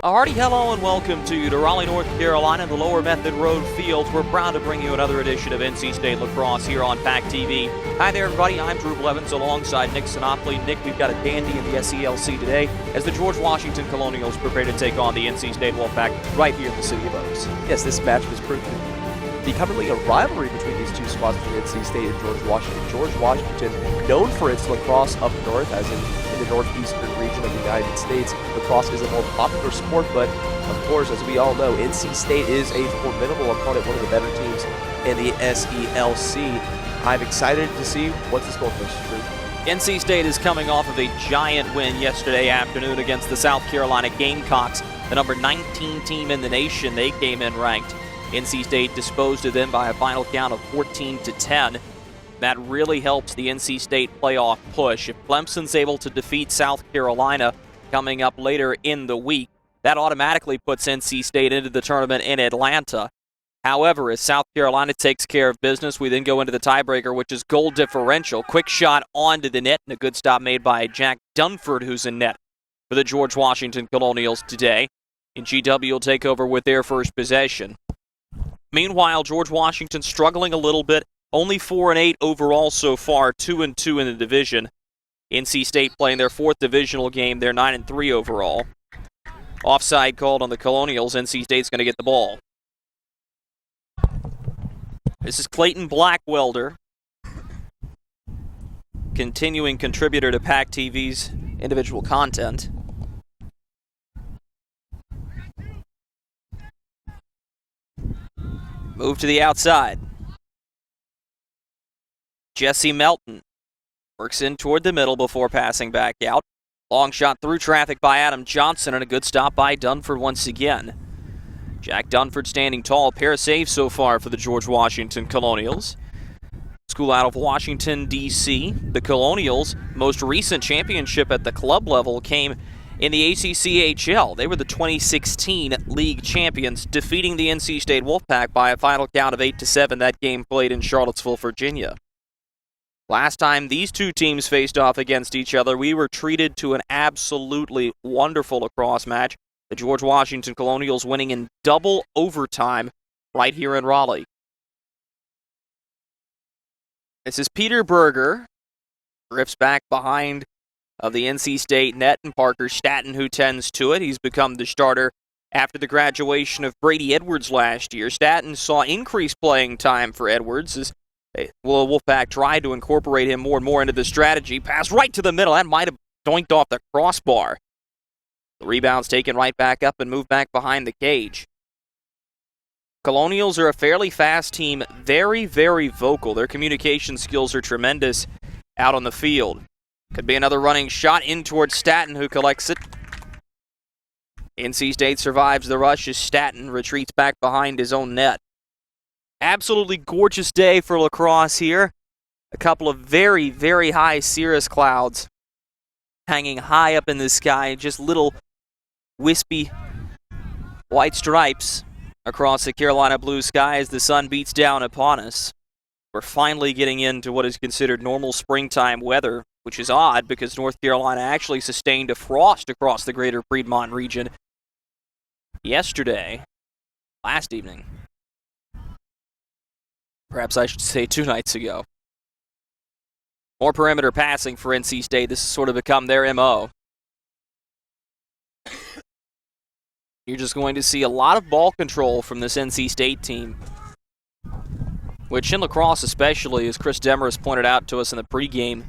A hearty hello and welcome to Raleigh, North Carolina, the Lower Method Road Fields. We're proud to bring you another edition of NC State Lacrosse here on PackTV. Hi there, everybody. I'm Drew Blevins alongside Nick Sinopoli. Nick, we've got a dandy in the SELC today as the George Washington Colonials prepare to take on the NC State Wolfpack right here in the city of Oaks. Yes, this match was proved to become really a rivalry between these two squads, between NC State and George Washington. George Washington, known for its lacrosse up north, as in the northeastern region of the United States. Lacrosse is a more popular sport, but of course, as we all know, NC State is a formidable opponent, one of the better teams in the SELC. I'm excited to see what's the score for this group. NC State is coming off of a giant win yesterday afternoon against the South Carolina Gamecocks, the number 19 team in the nation. They came in ranked. NC State disposed of them by a final count of 14-10. That really helps the NC State playoff push. If Clemson's able to defeat South Carolina coming up later in the week, that automatically puts NC State into the tournament in Atlanta. However, as South Carolina takes care of business, we then go into the tiebreaker, which is goal differential. Quick shot onto the net, and a good stop made by Jack Dunford, who's in net for the George Washington Colonials today. And GW will take over with their first possession. Meanwhile, George Washington struggling a little bit. Only 4-8 overall so far, 2-2 in the division. NC State playing their fourth divisional game. They're 9-3 overall. Offside called on the Colonials. NC State's going to get the ball. This is Clayton Blackwelder, continuing contributor to PackTV's individual content. Move to the outside. Jesse Melton works in toward the middle before passing back out. Long shot through traffic by Adam Johnson, and a good stop by Dunford once again. Jack Dunford standing tall. Pair of saves so far for the George Washington Colonials. School out of Washington, D.C. The Colonials' most recent championship at the club level came in the ACCHL. They were the 2016 league champions, defeating the NC State Wolfpack by a final count of 8-7. That game played in Charlottesville, Virginia. Last time these two teams faced off against each other, we were treated to an absolutely wonderful lacrosse match. The George Washington Colonials winning in double overtime right here in Raleigh. This is Peter Berger. Drifts back behind of the NC State net, and Parker Staton, who tends to it. He's become the starter after the graduation of Brady Edwards last year. Staton saw increased playing time for Edwards as Wolfpack tried to incorporate him more and more into the strategy. Pass right to the middle. That might have doinked off the crossbar. The rebound's taken right back up and moved back behind the cage. Colonials are a fairly fast team, very, very vocal. Their communication skills are tremendous out on the field. Could be another running shot in towards Staton, who collects it. NC State survives the rush as Staton retreats back behind his own net. Absolutely gorgeous day for lacrosse here. A couple of very, very high cirrus clouds hanging high up in the sky. Just little wispy white stripes across the Carolina blue sky as the sun beats down upon us. We're finally getting into what is considered normal springtime weather, which is odd because North Carolina actually sustained a frost across the greater Piedmont region last evening. Perhaps I should say 2 nights ago. More perimeter passing for NC State. This has sort of become their MO. You're just going to see a lot of ball control from this NC State team, which in lacrosse especially, as Chris Demarest pointed out to us in the pregame,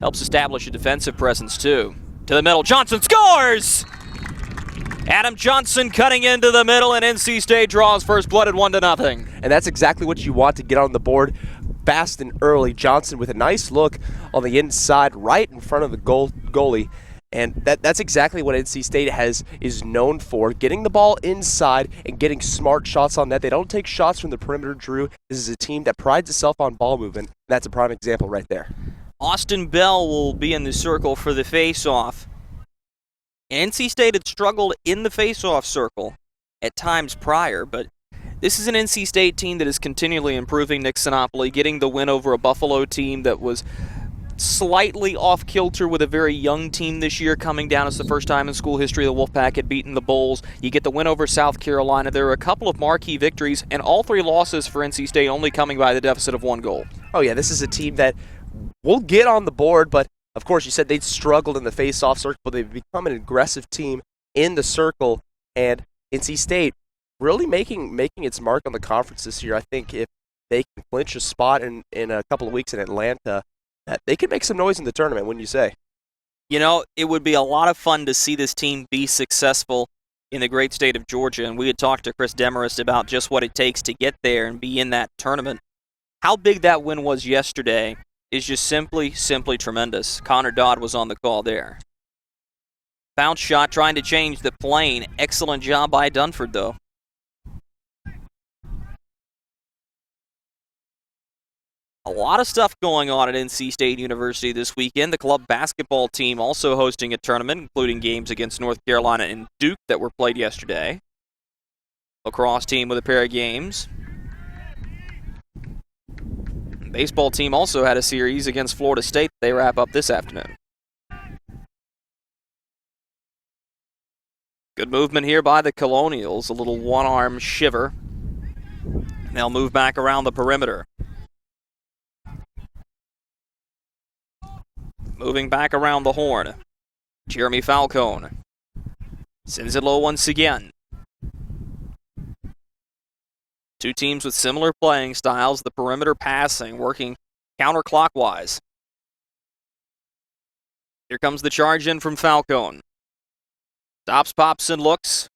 helps establish a defensive presence too. To the middle, Johnson scores! Adam Johnson cutting into the middle, and NC State draws first blood at 1-0. And that's exactly what you want to get on the board fast and early. Johnson with a nice look on the inside right in front of the goalie. And that's exactly what NC State is known for, getting the ball inside and getting smart shots on net. They don't take shots from the perimeter, Drew. This is a team that prides itself on ball movement. That's a prime example right there. Austin Bell will be in the circle for the face-off. NC State had struggled in the face-off circle at times prior, but this is an NC State team that is continually improving. Nick Sinopoli getting the win over a Buffalo team that was slightly off kilter with a very young team this year coming down. It's the first time in school history the Wolfpack had beaten the Bulls. You get the win over South Carolina. There are a couple of marquee victories, and all 3 losses for NC State only coming by the deficit of 1 goal. Oh, yeah, this is a team that will get on the board, but of course you said they'd struggled in the face-off circle, but they've become an aggressive team in the circle, and NC State really making its mark on the conference this year. I think if they can clinch a spot in a couple of weeks in Atlanta, they could make some noise in the tournament, wouldn't you say? You know, it would be a lot of fun to see this team be successful in the great state of Georgia, and we had talked to Chris Demarest about just what it takes to get there and be in that tournament. How big that win was yesterday is just simply tremendous. Connor Dodd was on the call there. Bounce shot trying to change the plane. Excellent job by Dunford, though. A lot of stuff going on at NC State University this weekend. The club basketball team also hosting a tournament, including games against North Carolina and Duke that were played yesterday. Lacrosse team with a pair of games. Baseball team also had a series against Florida State. They wrap up this afternoon. Good movement here by the Colonials. A little one-arm shiver. They'll move back around the perimeter. Moving back around the horn. Jeremy Falcone sends it low once again. 2 teams with similar playing styles. The perimeter passing, working counterclockwise. Here comes the charge in from Falcone. Stops, pops, and looks.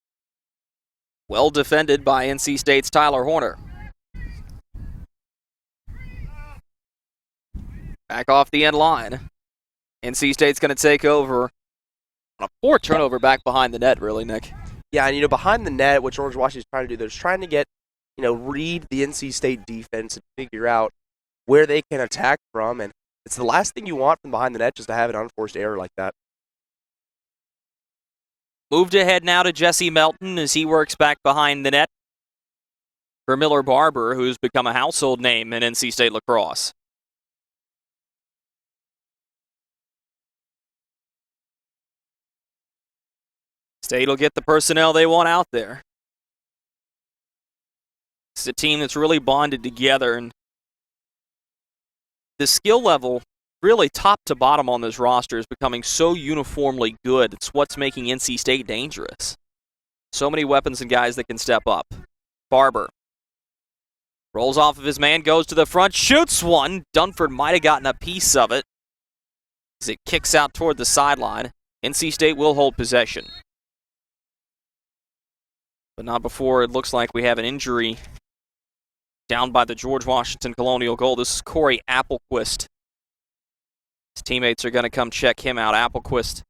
Well defended by NC State's Tyler Horner. Back off the end line. NC State's going to take over on a poor turnover back behind the net, really, Nick. Yeah, and behind the net, what George Washington's trying to do, they're trying to get, read the NC State defense and figure out where they can attack from, and it's the last thing you want from behind the net, just to have an unforced error like that. Moved ahead now to Jesse Melton as he works back behind the net for Miller Barber, who's become a household name in NC State lacrosse. State will get the personnel they want out there. It's a team that's really bonded together, and the skill level, really top to bottom on this roster, is becoming so uniformly good. It's what's making NC State dangerous. So many weapons and guys that can step up. Barber rolls off of his man, goes to the front, shoots one. Dunford might have gotten a piece of it as it kicks out toward the sideline. NC State will hold possession, but not before it looks like we have an injury down by the George Washington Colonial goal. This is Corey Applequist. His teammates are going to come check him out. Applequist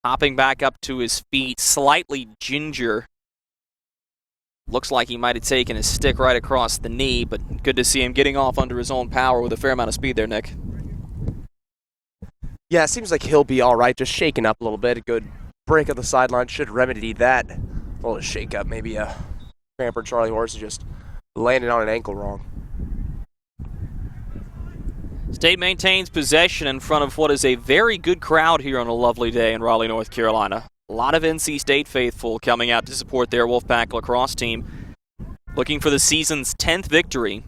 hopping back up to his feet, slightly ginger. Looks like he might have taken his stick right across the knee, but good to see him getting off under his own power with a fair amount of speed there, Nick. Yeah, it seems like he'll be all right, just shaking up a little bit. A good break of the sideline should remedy that. A little shake up, maybe a pampered Charlie Horse just landed on an ankle wrong. State maintains possession in front of what is a very good crowd here on a lovely day in Raleigh, North Carolina. A lot of NC State faithful coming out to support their Wolfpack lacrosse team, looking for the season's 10th victory.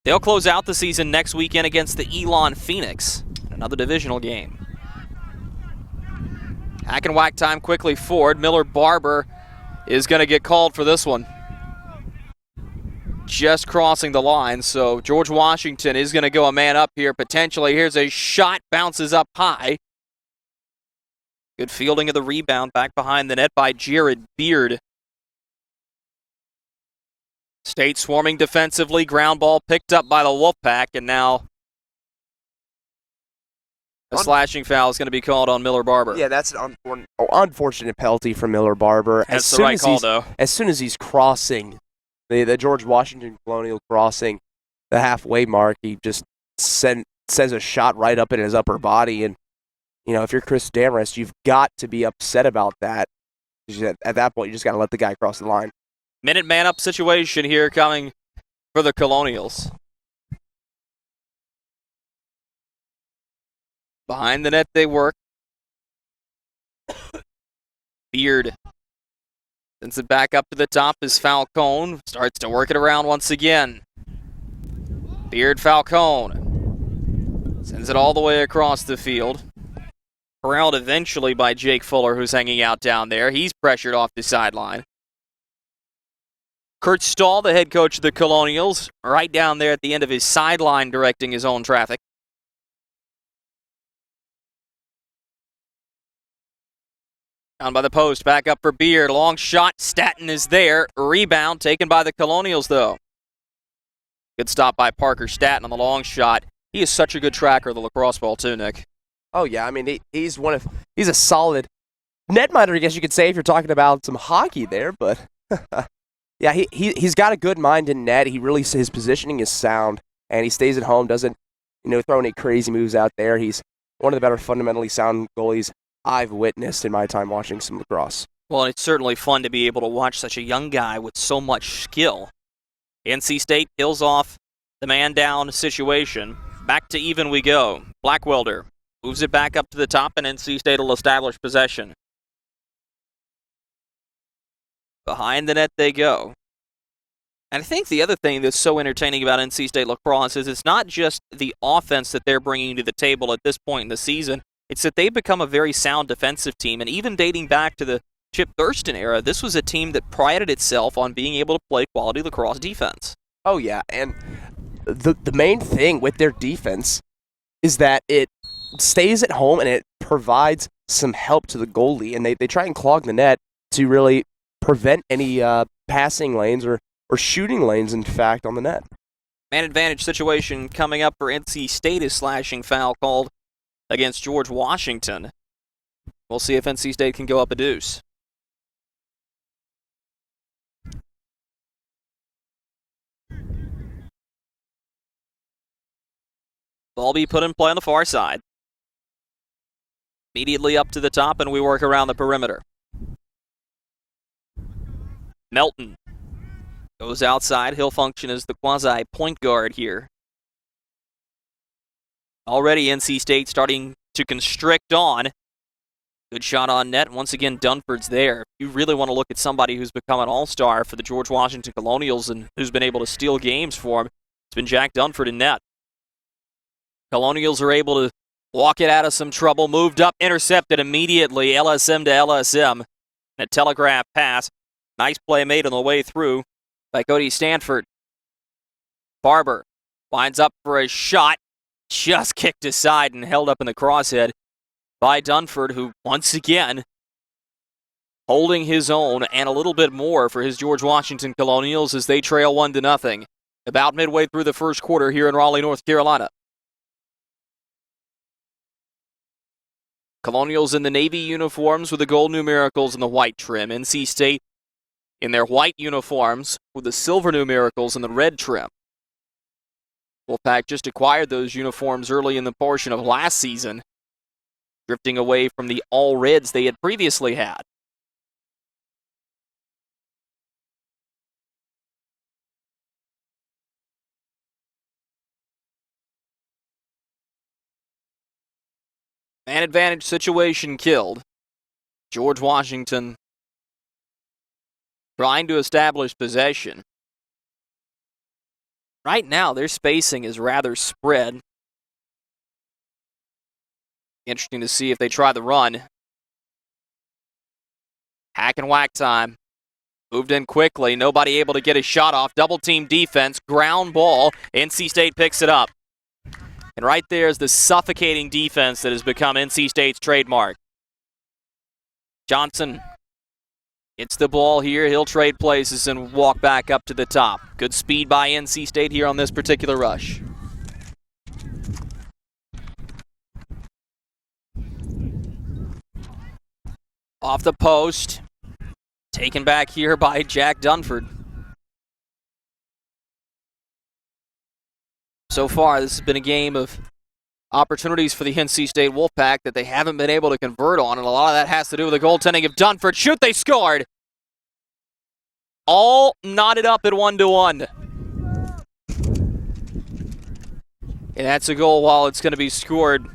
They'll close out the season next weekend against the Elon Phoenix, another divisional game. Hack and whack time quickly forward. Miller Barber is going to get called for this one. Just crossing the line, so George Washington is going to go a man up here potentially. Here's a shot, bounces up high. Good fielding of the rebound back behind the net by Jared Beard. State swarming defensively, ground ball picked up by the Wolfpack, and now a slashing foul is going to be called on Miller Barber. Yeah, that's an unfortunate penalty for Miller Barber. That's the right call, though. As soon as he's crossing the George Washington Colonial crossing the halfway mark, he just sends a shot right up in his upper body. And, if you're Chris Demarest, you've got to be upset about that. At that point, you just got to let the guy cross the line. Minute man up situation here coming for the Colonials. Behind the net they work. Beard sends it back up to the top as Falcone starts to work it around once again. Beard, Falcone sends it all the way across the field. Corralled eventually by Jake Fuller, who's hanging out down there. He's pressured off the sideline. Kurt Stahl, the head coach of the Colonials, right down there at the end of his sideline directing his own traffic. Down by the post, back up for Beard. Long shot, Staten is there. Rebound taken by the Colonials, though. Good stop by Parker Staten on the long shot. He is such a good tracker of the lacrosse ball, too, Nick. Oh, yeah. I mean, he's a solid netminder, I guess you could say, if you're talking about some hockey there. But, yeah, he's got a good mind in net. His positioning is sound, and he stays at home, doesn't, throw any crazy moves out there. He's one of the better fundamentally sound goalies I've witnessed in my time watching some lacrosse. Well, it's certainly fun to be able to watch such a young guy with so much skill. NC State kills off the man-down situation. Back to even we go. Blackwelder moves it back up to the top, and NC State will establish possession. Behind the net they go. And I think the other thing that's so entertaining about NC State lacrosse is it's not just the offense that they're bringing to the table at this point in the season. It's that they've become a very sound defensive team, and even dating back to the Chip Thurston era, this was a team that prided itself on being able to play quality lacrosse defense. Oh, yeah, and the main thing with their defense is that it stays at home and it provides some help to the goalie, and they try and clog the net to really prevent any passing lanes or shooting lanes, in fact, on the net. Man advantage situation coming up for NC State. Is slashing foul called against George Washington. We'll see if NC State can go up a deuce. Ball be put in play on the far side. Immediately up to the top, and we work around the perimeter. Melton goes outside. He'll function as the quasi-point guard here. Already NC State starting to constrict on. Good shot on net. Once again, Dunford's there. If you really want to look at somebody who's become an all-star for the George Washington Colonials and who's been able to steal games for him, it's been Jack Dunford in net. Colonials are able to walk it out of some trouble. Moved up, intercepted immediately. LSM to LSM. A telegraph pass. Nice play made on the way through by Cody Stanford. Barber winds up for a shot. Just kicked aside and held up in the crosshead by Dunford, who once again holding his own and a little bit more for his George Washington Colonials as they trail 1-0 about midway through the first quarter here in Raleigh, North Carolina. Colonials in the navy uniforms with the gold numericals and the white trim. NC State in their white uniforms with the silver numericals and the red trim. Wolfpack just acquired those uniforms early in the portion of last season, drifting away from the all-reds they had previously had. Man advantage situation killed. George Washington trying to establish possession. Right now, their spacing is rather spread. Interesting to see if they try the run. Hack and whack time. Moved in quickly. Nobody able to get a shot off. Double team defense. Ground ball. NC State picks it up. And right there is the suffocating defense that has become NC State's trademark. Johnson gets the ball here. He'll trade places and walk back up to the top. Good speed by NC State here on this particular rush. Off the post. Taken back here by Jack Dunford. So far, this has been a game of opportunities for the NC State Wolfpack that they haven't been able to convert on, and a lot of that has to do with the goaltending of Dunford. Shoot, they scored! All knotted up at 1-1. And that's a goal while it's going to be scored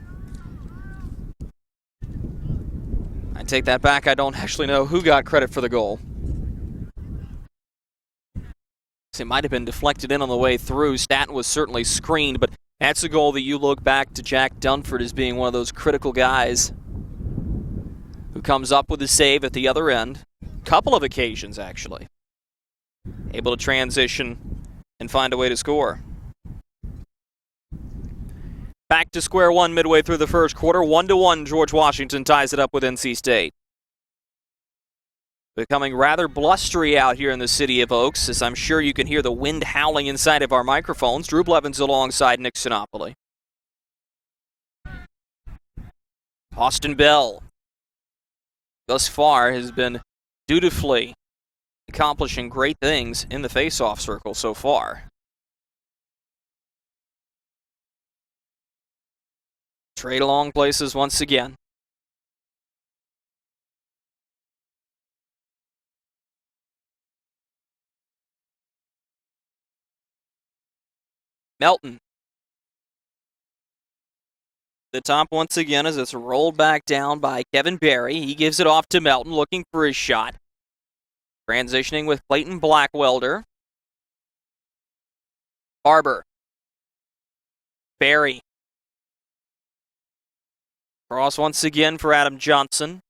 I take that back. I don't actually know who got credit for the goal. It might have been deflected in on the way through. Stanton was certainly screened, but that's a goal that you look back to Jack Dunford as being one of those critical guys who comes up with a save at the other end. Couple of occasions, actually. Able to transition and find a way to score. Back to square one midway through the first quarter. 1-1, George Washington ties it up with NC State. Becoming rather blustery out here in the city of Oaks, as I'm sure you can hear the wind howling inside of our microphones. Drew Blevins alongside Nick Sinopoli. Austin Bell, thus far, has been dutifully accomplishing great things in the face-off circle so far. Trade along places once again. Melton. The top once again as it's rolled back down by Kevin Barry. He gives it off to Melton, looking for his shot. Transitioning with Clayton Blackwelder. Barber. Barry. Cross once again for Adam Johnson.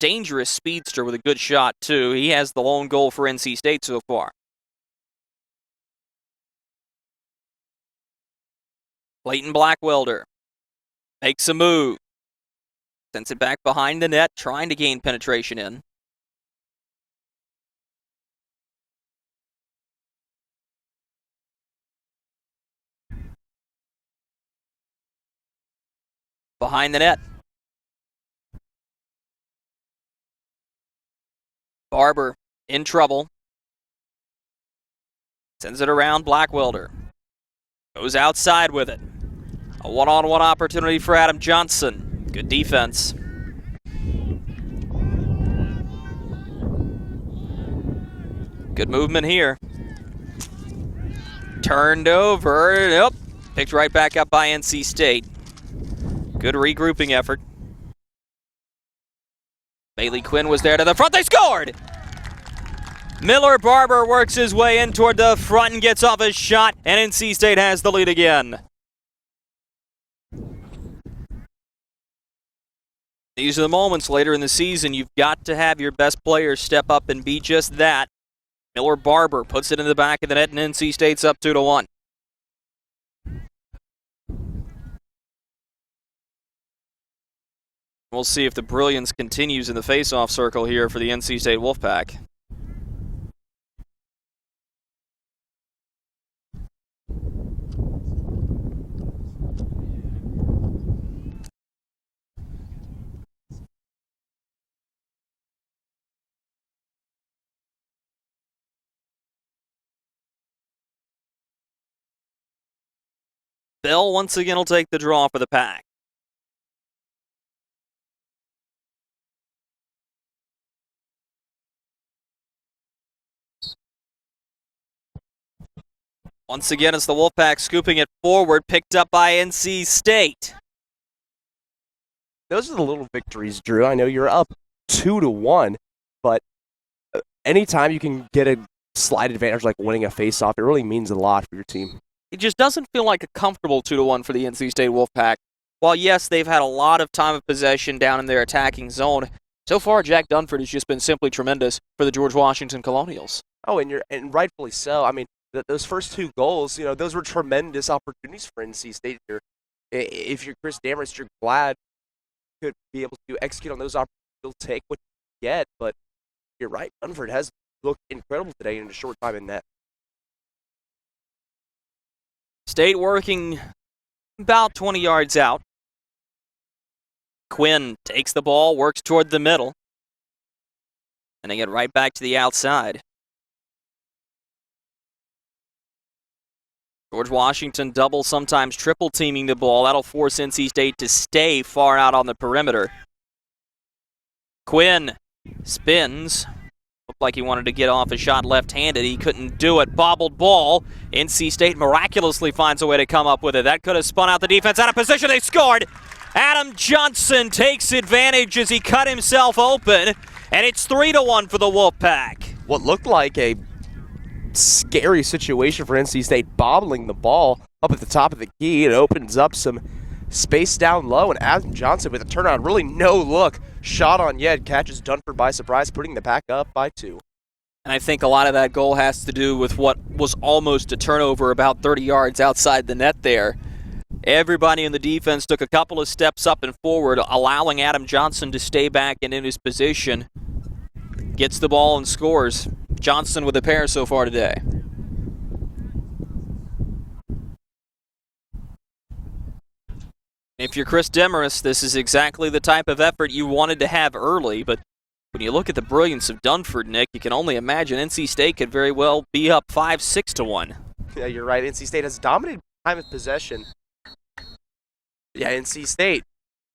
Dangerous speedster with a good shot, too. He has the lone goal for NC State so far. Clayton Blackwelder makes a move. Sends it back behind the net, trying to gain penetration in. Behind the net. Barber in trouble. Sends it around Blackwelder. Goes outside with it. A one-on-one opportunity for Adam Johnson. Good defense. Good movement here. Turned over. Nope. Picked right back up by NC State. Good regrouping effort. Bailey Quinn was there to the front. They scored! Miller Barber works his way in toward the front and gets off his shot, and NC State has the lead again. These are the moments later in the season you've got to have your best players step up and be just that. Miller Barber puts it in the back of the net, and NC State's up 2-1. We'll see if the brilliance continues in the face-off circle here for the NC State Wolfpack. Bell once again will take the draw for the Pack. Once again, it's the Wolfpack scooping it forward, picked up by NC State. Those are the little victories, Drew. I know you're up 2-1, but anytime you can get a slight advantage like winning a face-off, it really means a lot for your team. It just doesn't feel like a comfortable 2-1 for the NC State Wolfpack. While, yes, they've had a lot of time of possession down in their attacking zone, so far Jack Dunford has just been simply tremendous for the George Washington Colonials. Oh, and rightfully so. I mean, those first two goals, those were tremendous opportunities for NC State here. If you're Chris Dameris, you're glad you could be able to execute on those opportunities. You'll take what you get, but you're right. Dunford has looked incredible today in a short time in net. State working about 20 yards out. Quinn takes the ball, works toward the middle, and they get right back to the outside. George Washington double, sometimes triple teaming the ball. That'll force NC State to stay far out on the perimeter. Quinn spins. Looked like he wanted to get off a shot left-handed. He couldn't do it. Bobbled ball. NC State miraculously finds a way to come up with it. That could have spun out the defense out of position. They scored! Adam Johnson takes advantage as he cut himself open, and it's 3-1 for the Wolfpack. What looked like a scary situation for NC State, bobbling the ball up at the top of the key. It opens up some space down low, and Adam Johnson with a turnaround, really no look, shot on Yed, catches Dunford by surprise, putting the Pack up by 2. And I think a lot of that goal has to do with what was almost a turnover about 30 yards outside the net there. Everybody in the defense took a couple of steps up and forward, allowing Adam Johnson to stay back and in his position. Gets the ball and scores. Johnson with a pair so far today. If you're Chris Demarest, this is exactly the type of effort you wanted to have early, but when you look at the brilliance of Dunford, Nick, you can only imagine NC State could very well be up 5-6-1. Yeah, you're right. NC State has dominated time of possession. Yeah, NC State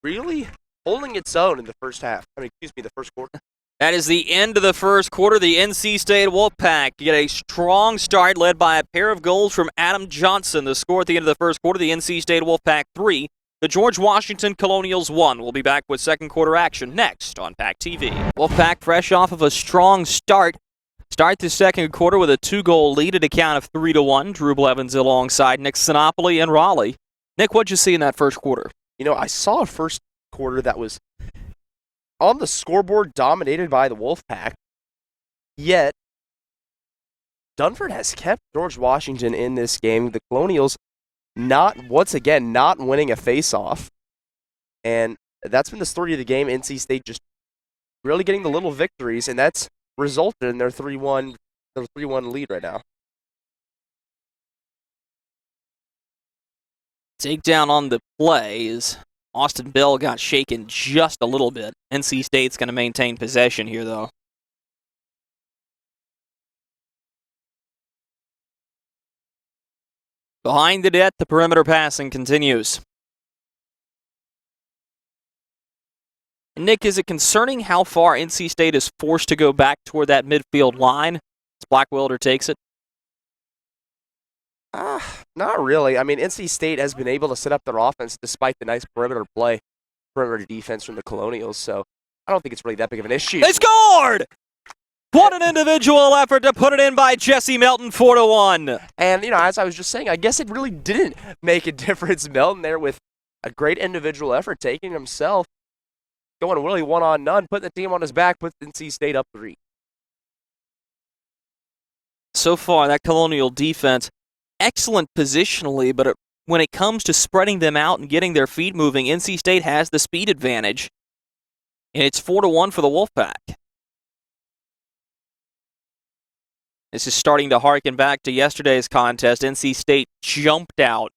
really holding its own in the first half. The first quarter. That is the end of the first quarter. The NC State Wolfpack get a strong start led by a pair of goals from Adam Johnson. The score at the end of the first quarter, the NC State Wolfpack 3, the George Washington Colonials 1. We'll be back with second quarter action next on PackTV. Wolfpack fresh off of a strong start. Start the second quarter with a 2-goal lead at a count of 3-1. Drew Blevins alongside Nick Sinopoli and Raleigh. Nick, what'd you see in that first quarter? You know, I saw a first quarter that was on the scoreboard dominated by the Wolfpack, yet Dunford has kept George Washington in this game. The Colonials not winning a face-off, and that's been the story of the game. NC State just really getting the little victories, and that's resulted in their 3-1 lead right now. Takedown on the play is Austin Bell got shaken just a little bit. NC State's going to maintain possession here, though. Behind the net, the perimeter passing continues. Nick, is it concerning how far NC State is forced to go back toward that midfield line as Blackwelder takes it? Not really. I mean, NC State has been able to set up their offense despite the nice perimeter defense from the Colonials, so I don't think it's really that big of an issue. They scored! What an individual effort to put it in by Jesse Melton, 4-1. And, as I was just saying, I guess it really didn't make a difference. Melton there with a great individual effort, taking himself, going really one-on-none, putting the team on his back, puts NC State up 3. So far, that Colonial defense, excellent positionally, but when it comes to spreading them out and getting their feet moving, NC State has the speed advantage. And it's 4-1 for the Wolfpack. This is starting to harken back to yesterday's contest. NC State jumped out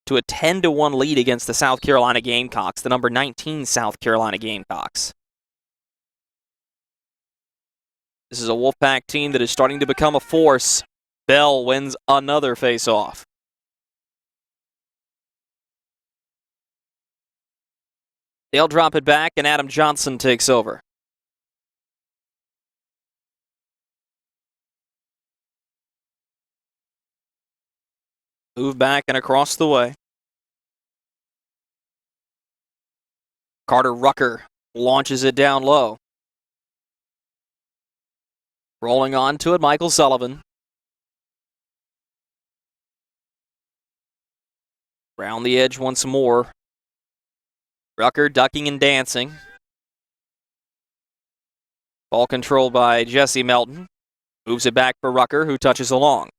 to a 10-1 lead against the South Carolina Gamecocks, the number 19 South Carolina Gamecocks. This is a Wolfpack team that is starting to become a force. Bell wins another face-off. They'll drop it back, and Adam Johnson takes over. Move back and across the way. Carter Rucker launches it down low. Rolling on to it, Michael Sullivan. Round the edge once more. Rucker ducking and dancing. Ball controlled by Jesse Melton. Moves it back for Rucker, who touches along.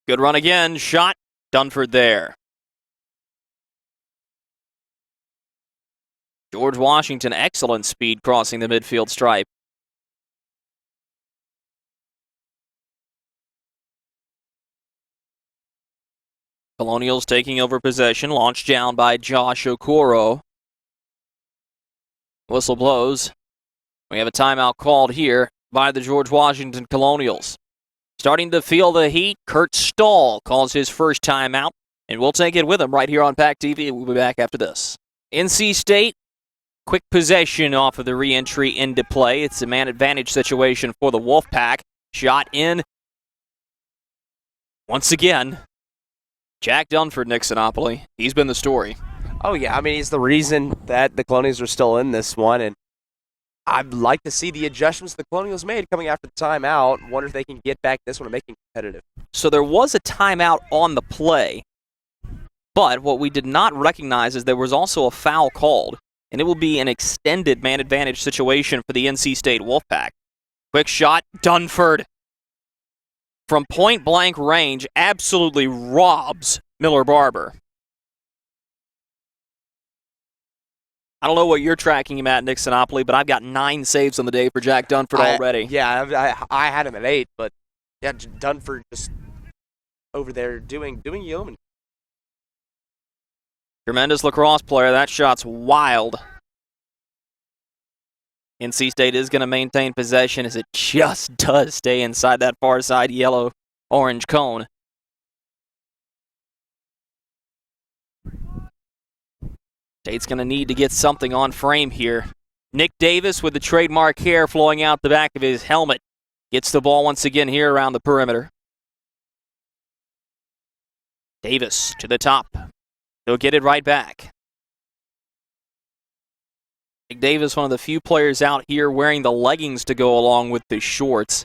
Good run again. Shot. Dunford there. George Washington, excellent speed crossing the midfield stripe. Colonials taking over possession. Launched down by Josh Okoro. Whistle blows. We have a timeout called here by the George Washington Colonials. Starting to feel the heat, Kurt Stahl calls his first timeout, and we'll take it with him right here on PackTV. We'll be back after this. NC State, quick possession off of the re-entry into play. It's a man advantage situation for the Wolfpack. Shot in. Once again, Jack Dunford, Nixonopoly. He's been the story. Oh, yeah. I mean, he's the reason that the Colonials are still in this one, and I'd like to see the adjustments the Colonials made coming after the timeout. Wonder if they can get back this one and make it competitive. So there was a timeout on the play, but what we did not recognize is there was also a foul called, and it will be an extended man advantage situation for the NC State Wolfpack. Quick shot, Dunford. From point-blank range, absolutely robs Miller Barber. I don't know what you're tracking him at, Nixonopoly, but I've got 9 saves on the day for Jack Dunford already. Yeah, I had him at 8, but yeah, Dunford just over there doing yeoman. Tremendous lacrosse player. That shot's wild. NC State is going to maintain possession as it just does stay inside that far side yellow-orange cone. State's going to need to get something on frame here. Nick Davis with the trademark hair flowing out the back of his helmet gets the ball once again here around the perimeter. Davis to the top. He'll get it right back. Nick Davis, one of the few players out here wearing the leggings to go along with the shorts.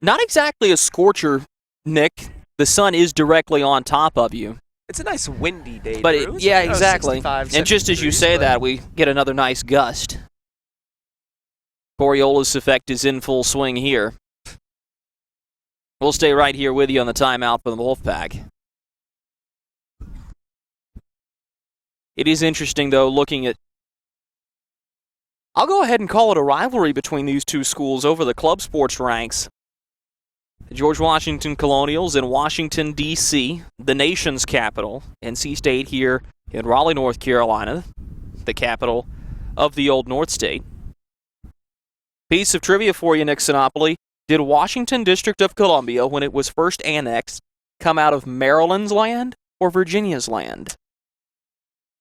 Not exactly a scorcher, Nick. The sun is directly on top of you. It's a nice windy day, but yeah, exactly. And just as you say that, we get another nice gust. Coriolis effect is in full swing here. We'll stay right here with you on the timeout for the Wolfpack. It is interesting, though, looking at... I'll go ahead and call it a rivalry between these two schools over the club sports ranks. The George Washington Colonials in Washington, D.C., the nation's capital. NC State here in Raleigh, North Carolina, the capital of the old North State. Piece of trivia for you, Nixonopoly. Did Washington District of Columbia, when it was first annexed, come out of Maryland's land or Virginia's land?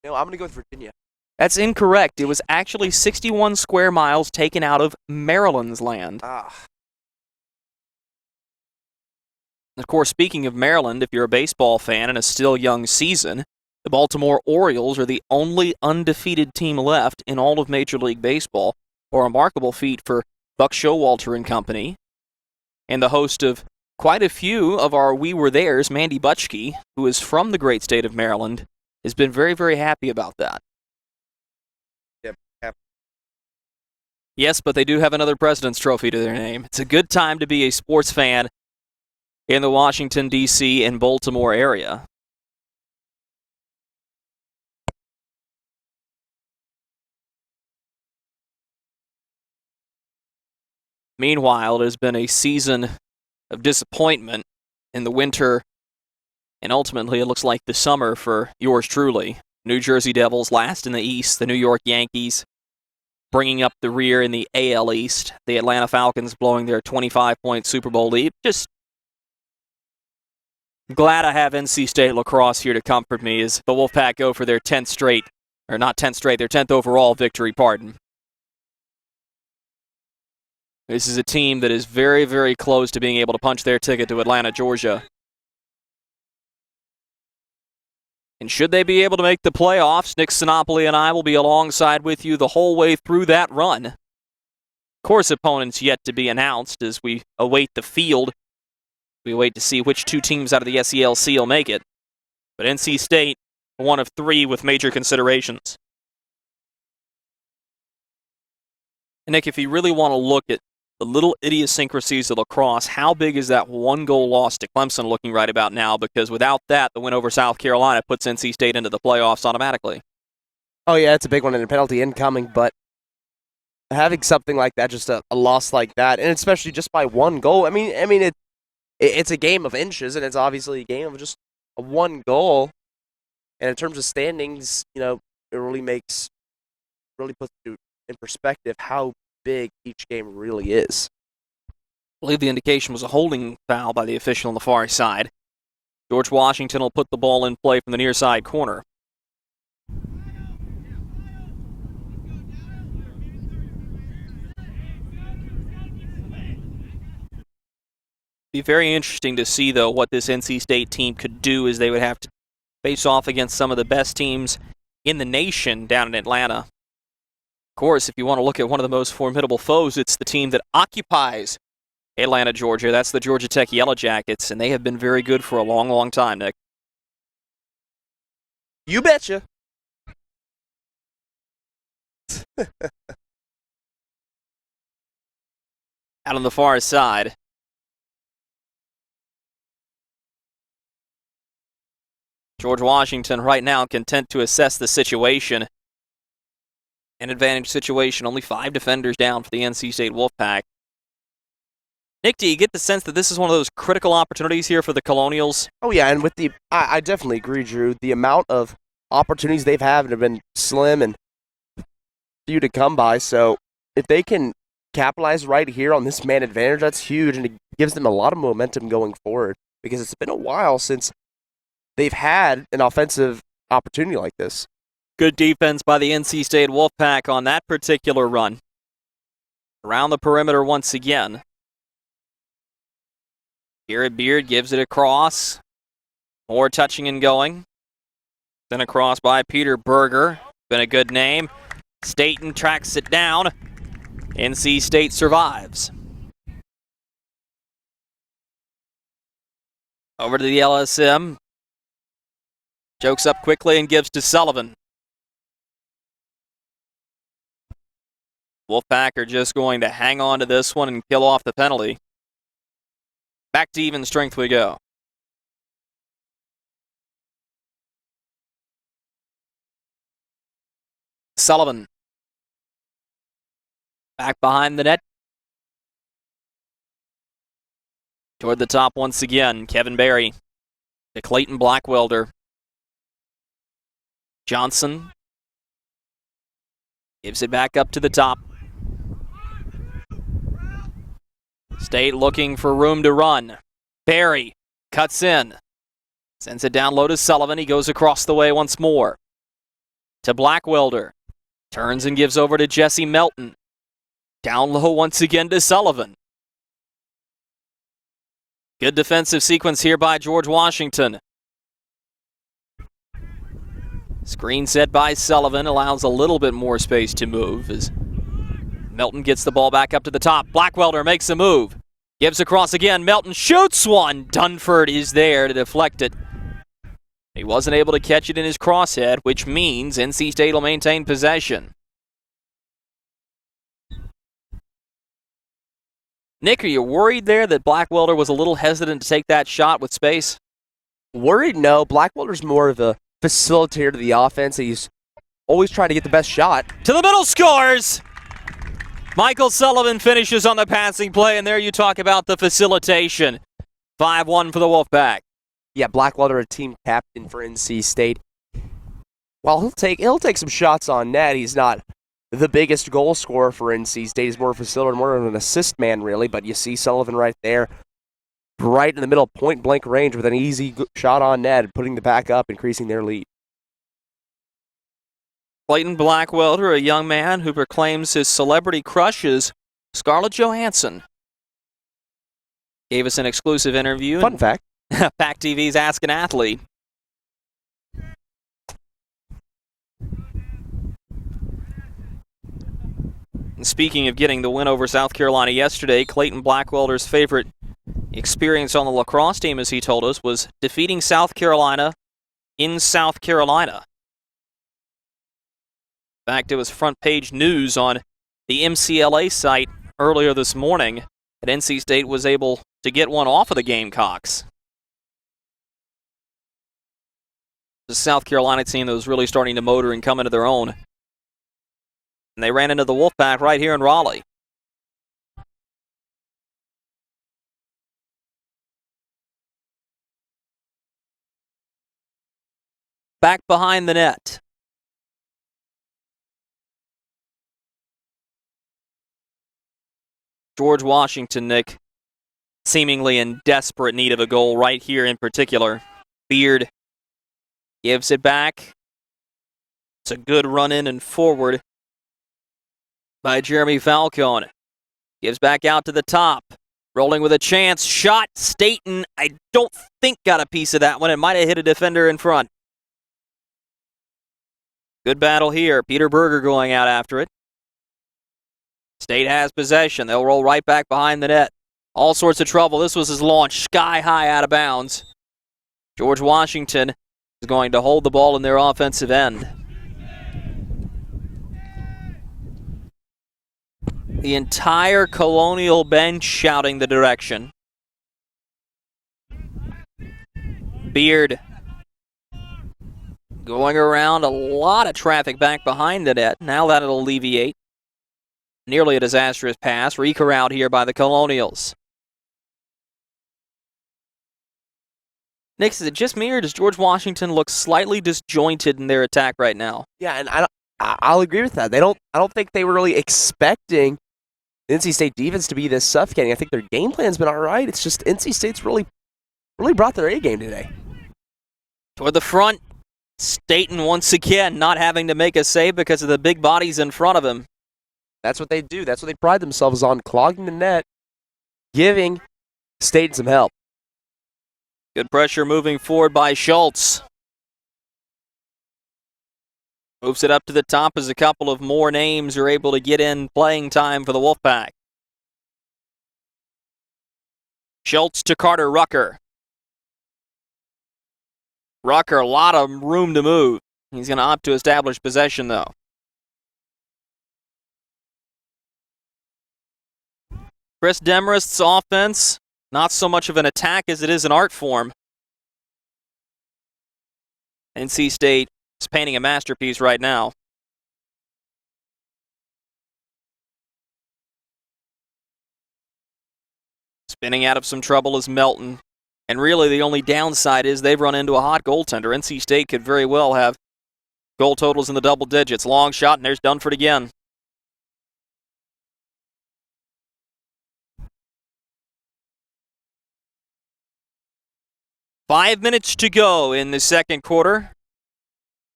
No, I'm going to go with Virginia. That's incorrect. It was actually 61 square miles taken out of Maryland's land. Of course, speaking of Maryland, if you're a baseball fan in a still young season, the Baltimore Orioles are the only undefeated team left in all of Major League Baseball, a remarkable feat for Buck Showalter and company, and the host of quite a few of our We Were Theirs, Mandy Butchke, who is from the great state of Maryland, has been very, very happy about that. Yep. Yes, but they do have another President's Trophy to their name. It's a good time to be a sports fan in the Washington, D.C. and Baltimore area. Meanwhile, there's been a season of disappointment in the winter, and ultimately it looks like the summer for yours truly. New Jersey Devils last in the East, the New York Yankees bringing up the rear in the AL East, the Atlanta Falcons blowing their 25-point Super Bowl lead. Just glad I have NC State Lacrosse here to comfort me as the Wolfpack go for their 10th straight, or not 10th straight, their 10th overall victory, pardon. This is a team that is very, very close to being able to punch their ticket to Atlanta, Georgia. And should they be able to make the playoffs, Nick Sinopoli and I will be alongside with you the whole way through that run. Of course, opponents yet to be announced as we await the field. We wait to see which two teams out of the SELC will make it. But NC State, one of 3 with major considerations. And Nick, if you really want to look at the little idiosyncrasies of lacrosse, how big is that 1-goal loss to Clemson looking right about now? Because without that, the win over South Carolina puts NC State into the playoffs automatically. Oh, yeah, it's a big one and a penalty incoming, but having something like that, just a loss like that, and especially just by 1 goal, I mean, it's a game of inches, and it's obviously a game of just a 1 goal. And in terms of standings, it really puts it in perspective how big each game really is. I believe the indication was a holding foul by the official on the far side. George Washington will put the ball in play from the near side corner. Be very interesting to see, though, what this NC State team could do, as they would have to face off against some of the best teams in the nation down in Atlanta. Of course, if you want to look at one of the most formidable foes, it's the team that occupies Atlanta, Georgia. That's the Georgia Tech Yellow Jackets, and they have been very good for a long, long time, Nick. You betcha. Out on the far side, George Washington right now content to assess the situation. An advantage situation, only 5 defenders down for the NC State Wolfpack. Nick, do you get the sense that this is one of those critical opportunities here for the Colonials? Oh, yeah, and with I definitely agree, Drew. The amount of opportunities they've had have been slim and few to come by. So if they can capitalize right here on this man advantage, that's huge, and it gives them a lot of momentum going forward, because it's been a while since they've had an offensive opportunity like this. Good defense by the NC State Wolfpack on that particular run. Around the perimeter once again. Garrett Beard gives it across. More touching and going. Then across by Peter Berger. Been a good name. Staten tracks it down. NC State survives. Over to the LSM. Jokes up quickly and gives to Sullivan. Wolfpack are just going to hang on to this one and kill off the penalty. Back to even strength we go. Sullivan. Back behind the net. Toward the top once again. Kevin Berry to Clayton Blackwelder. Johnson gives it back up to the top. State looking for room to run. Berry cuts in. Sends it down low to Sullivan. He goes across the way once more. To Blackwelder. Turns and gives over to Jesse Melton. Down low once again to Sullivan. Good defensive sequence here by George Washington. Screen set by Sullivan allows a little bit more space to move as Melton gets the ball back up to the top. Blackwelder makes a move. Gives across again. Melton shoots one. Dunford is there to deflect it. He wasn't able to catch it in his crosshead, which means NC State will maintain possession. Nick, are you worried there that Blackwelder was a little hesitant to take that shot with space? Worried? No. Blackwelder's more of a facilitator to the offense. He's always trying to get the best shot. To the middle, scores! Michael Sullivan finishes on the passing play, and there you talk about the facilitation. 5-1 for the Wolfpack. Yeah, Blackwelder, a team captain for NC State. While he'll take some shots on net, he's not the biggest goal scorer for NC State. He's more a facilitator, more of an assist man, really. But you see Sullivan right there, right in the middle, point-blank range with an easy shot on net, putting the back up, increasing their lead. Clayton Blackwelder, a young man who proclaims his celebrity crush is Scarlett Johansson. Gave us an exclusive interview. Fun fact. PackTV's Ask an Athlete. And speaking of getting the win over South Carolina yesterday, Clayton Blackwelder's favorite experience on the lacrosse team, as he told us, was defeating South Carolina in South Carolina. In fact, it was front page news on the MCLA site earlier this morning that NC State was able to get one off of the Gamecocks. The South Carolina team that was really starting to motor and come into their own. And they ran into the Wolfpack right here in Raleigh. Back behind the net. George Washington, Nick, seemingly in desperate need of a goal right here in particular. Beard gives it back. It's a good run in and forward by Jeremy Falcone. Gives back out to the top. Rolling with a chance. Shot. Staten, I don't think got a piece of that one. It might have hit a defender in front. Good battle here. Peter Berger going out after it. State has possession. They'll roll right back behind the net. All sorts of trouble. This was his launch. Sky high out of bounds. George Washington is going to hold the ball in their offensive end. The entire Colonial bench shouting the direction. Beard going around, a lot of traffic back behind the net. Now that'll alleviate. Nearly a disastrous pass. Reeker out here by the Colonials. Nick, is it just me, or does George Washington look slightly disjointed in their attack right now? Yeah, and I'll agree with that. I don't think they were really expecting the NC State defense to be this suffocating. I think their game plan's been all right. It's just NC State's really brought their A game today. Toward the front, Staten once again not having to make a save because of the big bodies in front of him. That's what they do. That's what they pride themselves on, clogging the net, giving Staten some help. Good pressure moving forward by Schultz. Moves it up to the top as a couple of more names are able to get in playing time for the Wolfpack. Schultz to Carter Rucker. Rucker, a lot of room to move. He's going to opt to establish possession, though. Chris Demarest's offense, not so much of an attack as it is an art form. NC State is painting a masterpiece right now. Spinning out of some trouble is Melton. And really the only downside is they've run into a hot goaltender. NC State could very well have goal totals in the double digits. Long shot, and there's Dunford again. Five minutes to go in the second quarter.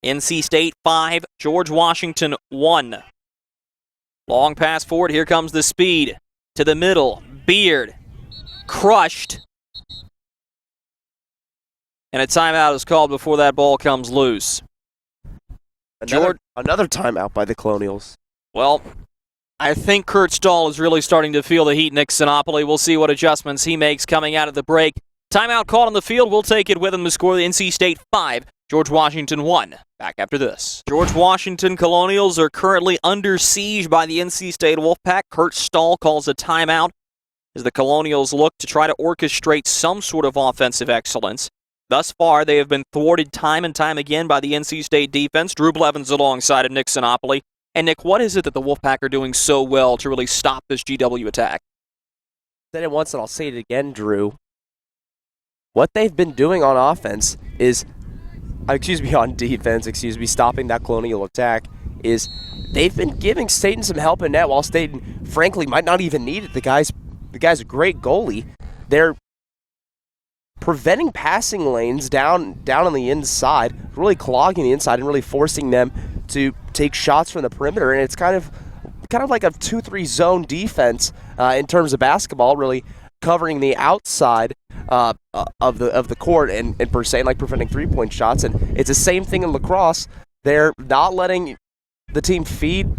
NC State 5, George Washington 1. Long pass forward, here comes the speed. To the middle, Beard. Crushed. And a timeout is called before that ball comes loose. Another timeout by the Colonials. Well, I think Kurt Stahl is really starting to feel the heat, Nick Sinopoli. We'll see what adjustments he makes coming out of the break. Timeout called on the field. We'll take it with him to score the NC State 5, George Washington 1. Back after this. George Washington Colonials are currently under siege by the NC State Wolfpack. Kurt Stahl calls a timeout as the Colonials look to try to orchestrate some sort of offensive excellence. Thus far, they have been thwarted time and time again by the NC State defense. Drew Blevins alongside of Nick Sinopoli. And Nick, what is it that the Wolfpack are doing so well to really stop this GW attack? I said it once and I'll say it again, Drew. What they've been doing on offense is, on defense, stopping that Colonial attack, is they've been giving Staten some help in net while Staten, frankly, might not even need it. The guy's a great goalie. They're preventing passing lanes down on the inside, really clogging the inside and really forcing them to take shots from the perimeter. And it's kind of like a 2-3 zone defense in terms of basketball, really covering the outside of the court and per se, like preventing 3-point shots. And it's the same thing in lacrosse. They're not letting the team feed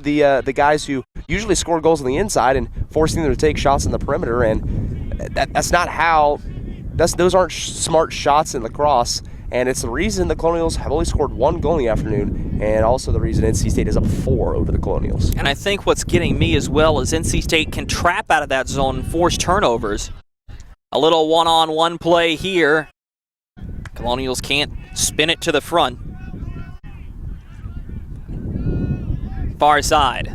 the guys who usually score goals on the inside and forcing them to take shots on the perimeter. And that's not how. Those aren't smart shots in lacrosse, and it's the reason the Colonials have only scored one goal in the afternoon, and also the reason NC State is up 4 over the Colonials. And I think what's getting me as well is NC State can trap out of that zone and force turnovers. A little one-on-one play here. Colonials can't spin it to the front. Far side.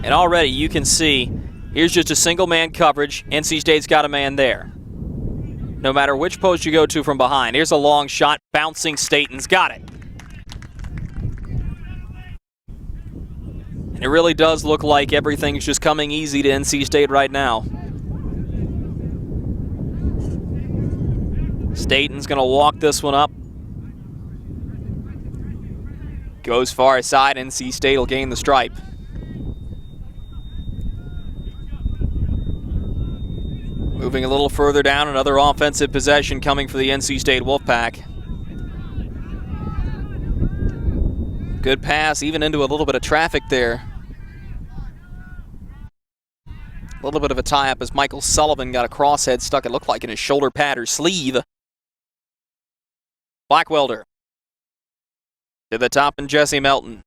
And already you can see, here's just a single-man coverage. NC State's got a man there. No matter which post you go to from behind. Here's a long shot, bouncing. Staten's got it. And it really does look like everything's just coming easy to NC State right now. Staten's going to walk this one up. Goes far side. NC State will gain the stripe. Moving a little further down, another offensive possession coming for the NC State Wolfpack. Good pass, even into a little bit of traffic there. A little bit of a tie-up as Michael Sullivan got a crosshead stuck, it looked like, in his shoulder pad or sleeve. Blackwelder to the top, and Jesse Melton.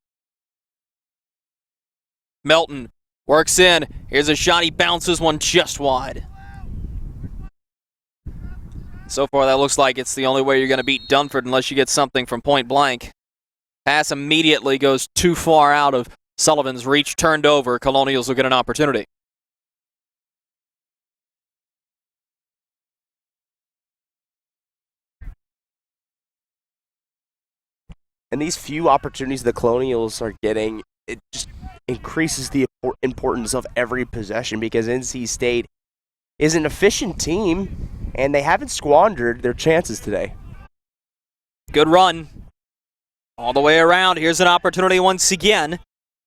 Melton works in. Here's a shot. He bounces one just wide. So far, that looks like it's the only way you're going to beat Dunford unless you get something from point blank. Pass immediately goes too far out of Sullivan's reach. Turned over. Colonials will get an opportunity. And these few opportunities the Colonials are getting, it just increases the importance of every possession, because NC State is an efficient team, and they haven't squandered their chances today. Good run. All the way around. Here's an opportunity once again.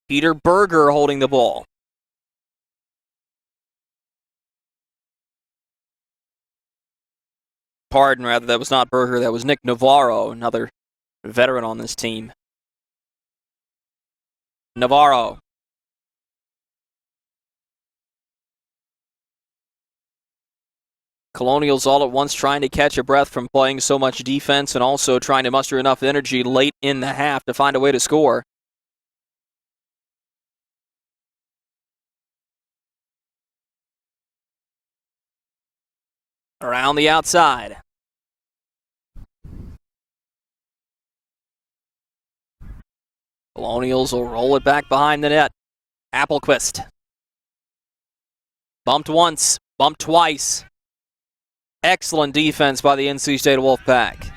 Peter Berger holding the ball. Pardon, rather, that was not Berger. That was Nick Navarro, another veteran on this team. Navarro. Colonials all at once trying to catch a breath from playing so much defense and also trying to muster enough energy late in the half to find a way to score. Around the outside. Colonials will roll it back behind the net. Applequist. Bumped once, bumped twice. Excellent defense by the NC State Wolfpack.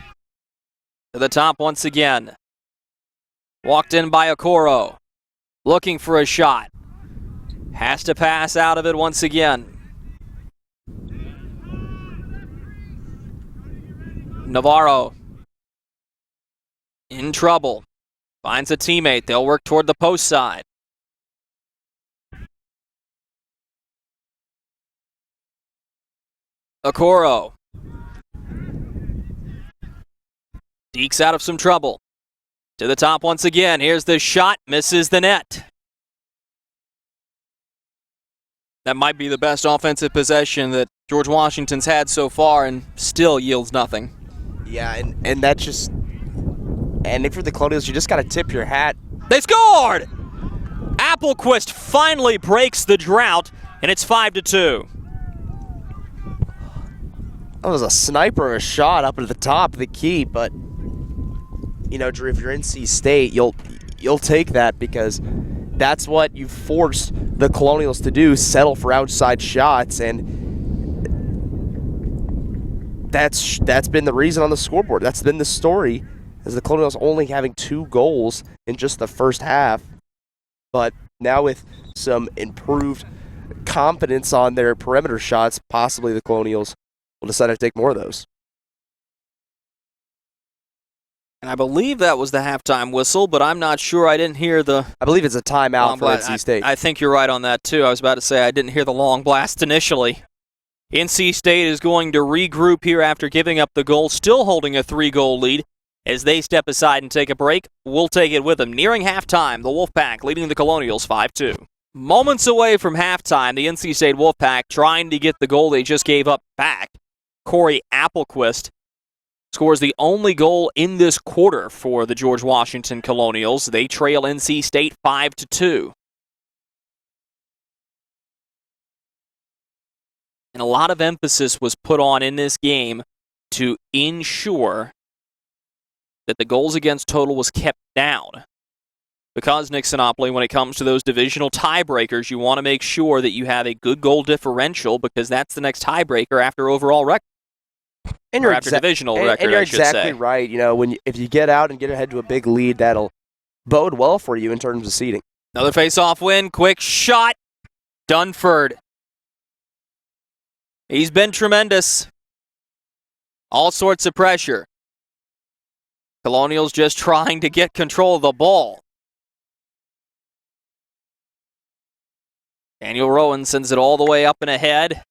To the top once again. Walked in by Okoro. Looking for a shot. Has to pass out of it once again. Navarro. In trouble. Finds a teammate. They'll work toward the post side. Okoro. Dekes out of some trouble. To the top once again. Here's the shot. Misses the net. That might be the best offensive possession that George Washington's had so far and still yields nothing. Yeah, and that just... And if you're the Colonials, you just got to tip your hat. They scored! Applequist finally breaks the drought, and it's 5-2. That was a sniper, a shot up at the top of the key, but, you know, Drew, if you're NC State, you'll take that, because that's what you forced the Colonials to do, settle for outside shots, and that's been the reason on the scoreboard. That's been the story, is the Colonials only having 2 goals in just the first half. But now with some improved confidence on their perimeter shots, possibly the Colonials will decide to take more of those. And I believe that was the halftime whistle, but I'm not sure. I didn't hear the... I believe it's a timeout for NC State. I think you're right on that, too. I was about to say I didn't hear the long blast initially. NC State is going to regroup here after giving up the goal, still holding a 3-goal lead. As they step aside and take a break, we'll take it with them. Nearing halftime, the Wolfpack leading the Colonials 5-2. Moments away from halftime, the NC State Wolfpack trying to get the goal they just gave up back. Corey Applequist scores the only goal in this quarter for the George Washington Colonials. They trail NC State 5-2. And a lot of emphasis was put on in this game to ensure that the goals against total was kept down. Because, Nick Sinopoli, when it comes to those divisional tiebreakers, you want to make sure that you have a good goal differential, because that's the next tiebreaker after overall record. And or after divisional record, and you're I should say. exactly right. You know, if you get out and get ahead to a big lead, that'll bode well for you in terms of seeding. Another face-off win. Quick shot. Dunford. He's been tremendous. All sorts of pressure. Colonials just trying to get control of the ball. Daniel Rowan sends it all the way up and ahead.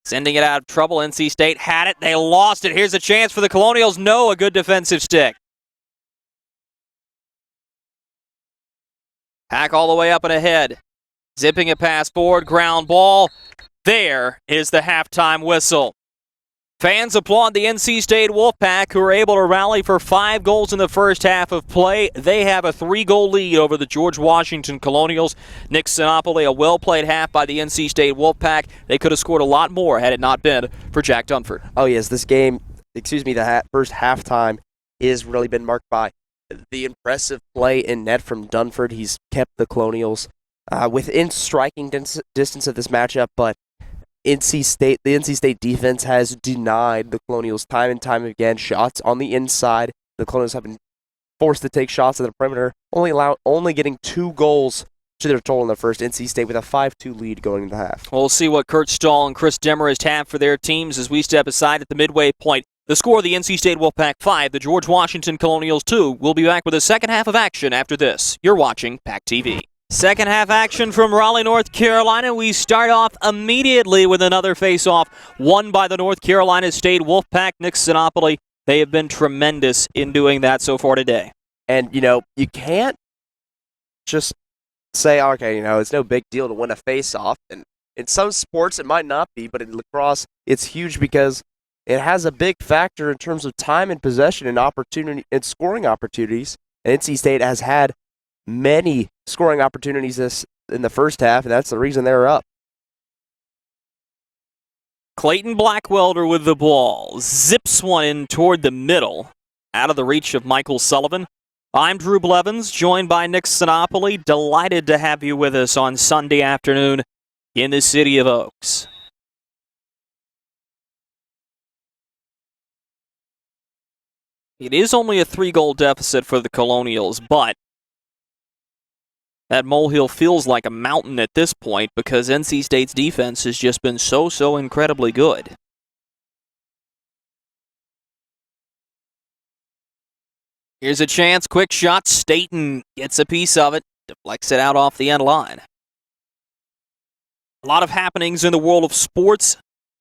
Sending it out of trouble. NC State had it. They lost it. Here's a chance for the Colonials. No, a good defensive stick. Pack all the way up and ahead. Zipping a pass forward. Ground ball. There is the halftime whistle. Fans applaud the NC State Wolfpack, who were able to rally for 5 goals in the first half of play. They have a 3-goal lead over the George Washington Colonials. Nick Sinopoli, a well-played half by the NC State Wolfpack. They could have scored a lot more had it not been for Jack Dunford. Oh, yes, this game, the first halftime has really been marked by the impressive play in net from Dunford. He's kept the Colonials within striking distance of this matchup, but the NC State defense has denied the Colonials time and time again shots on the inside. The Colonials have been forced to take shots at the perimeter, only getting 2 goals to their total in the first. NC State with a 5-2 lead going into the half. We'll see what Kurt Stahl and Chris Demarest have for their teams as we step aside at the midway point. The score, the NC State Wolfpack 5, the George Washington Colonials 2. We'll be back with the second half of action after this. You're watching PackTV. Second half action from Raleigh, North Carolina. We start off immediately with another face-off won by the North Carolina State Wolfpack. Nick Sinopoli, they have been tremendous in doing that so far today. And, you can't just say, okay, it's no big deal to win a face-off. And in some sports, it might not be, but in lacrosse, it's huge because it has a big factor in terms of time and possession and opportunity and scoring opportunities. And NC State has had many scoring opportunities in the first half, and that's the reason they're up. Clayton Blackwelder with the ball. Zips one in toward the middle, out of the reach of Michael Sullivan. I'm Drew Blevins, joined by Nick Sinopoli. Delighted to have you with us on Sunday afternoon in the city of Oaks. It is only a 3-goal deficit for the Colonials, but that molehill feels like a mountain at this point because NC State's defense has just been so incredibly good. Here's a chance. Quick shot. Staten gets a piece of it. Deflects it out off the end line. A lot of happenings in the world of sports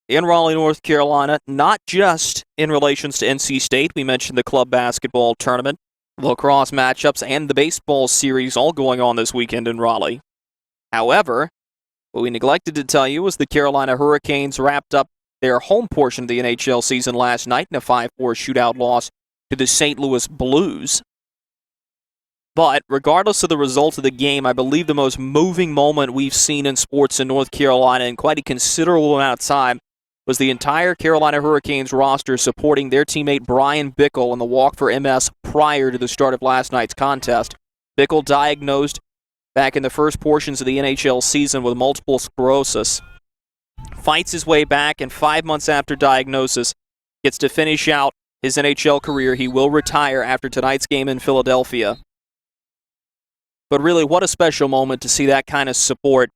in Raleigh, North Carolina, not just in relations to NC State. We mentioned the club basketball tournament, lacrosse matchups, and the baseball series all going on this weekend in Raleigh. However, what we neglected to tell you was the Carolina Hurricanes wrapped up their home portion of the NHL season last night in a 5-4 shootout loss to the St. Louis Blues. But regardless of the result of the game, I believe the most moving moment we've seen in sports in North Carolina in quite a considerable amount of time was the entire Carolina Hurricanes roster supporting their teammate Brian Bickle in the walk for MS prior to the start of last night's contest. Bickle diagnosed back in the first portions of the NHL season with multiple sclerosis. Fights his way back, and 5 months after diagnosis, gets to finish out his NHL career. He will retire after tonight's game in Philadelphia. But really, what a special moment to see that kind of support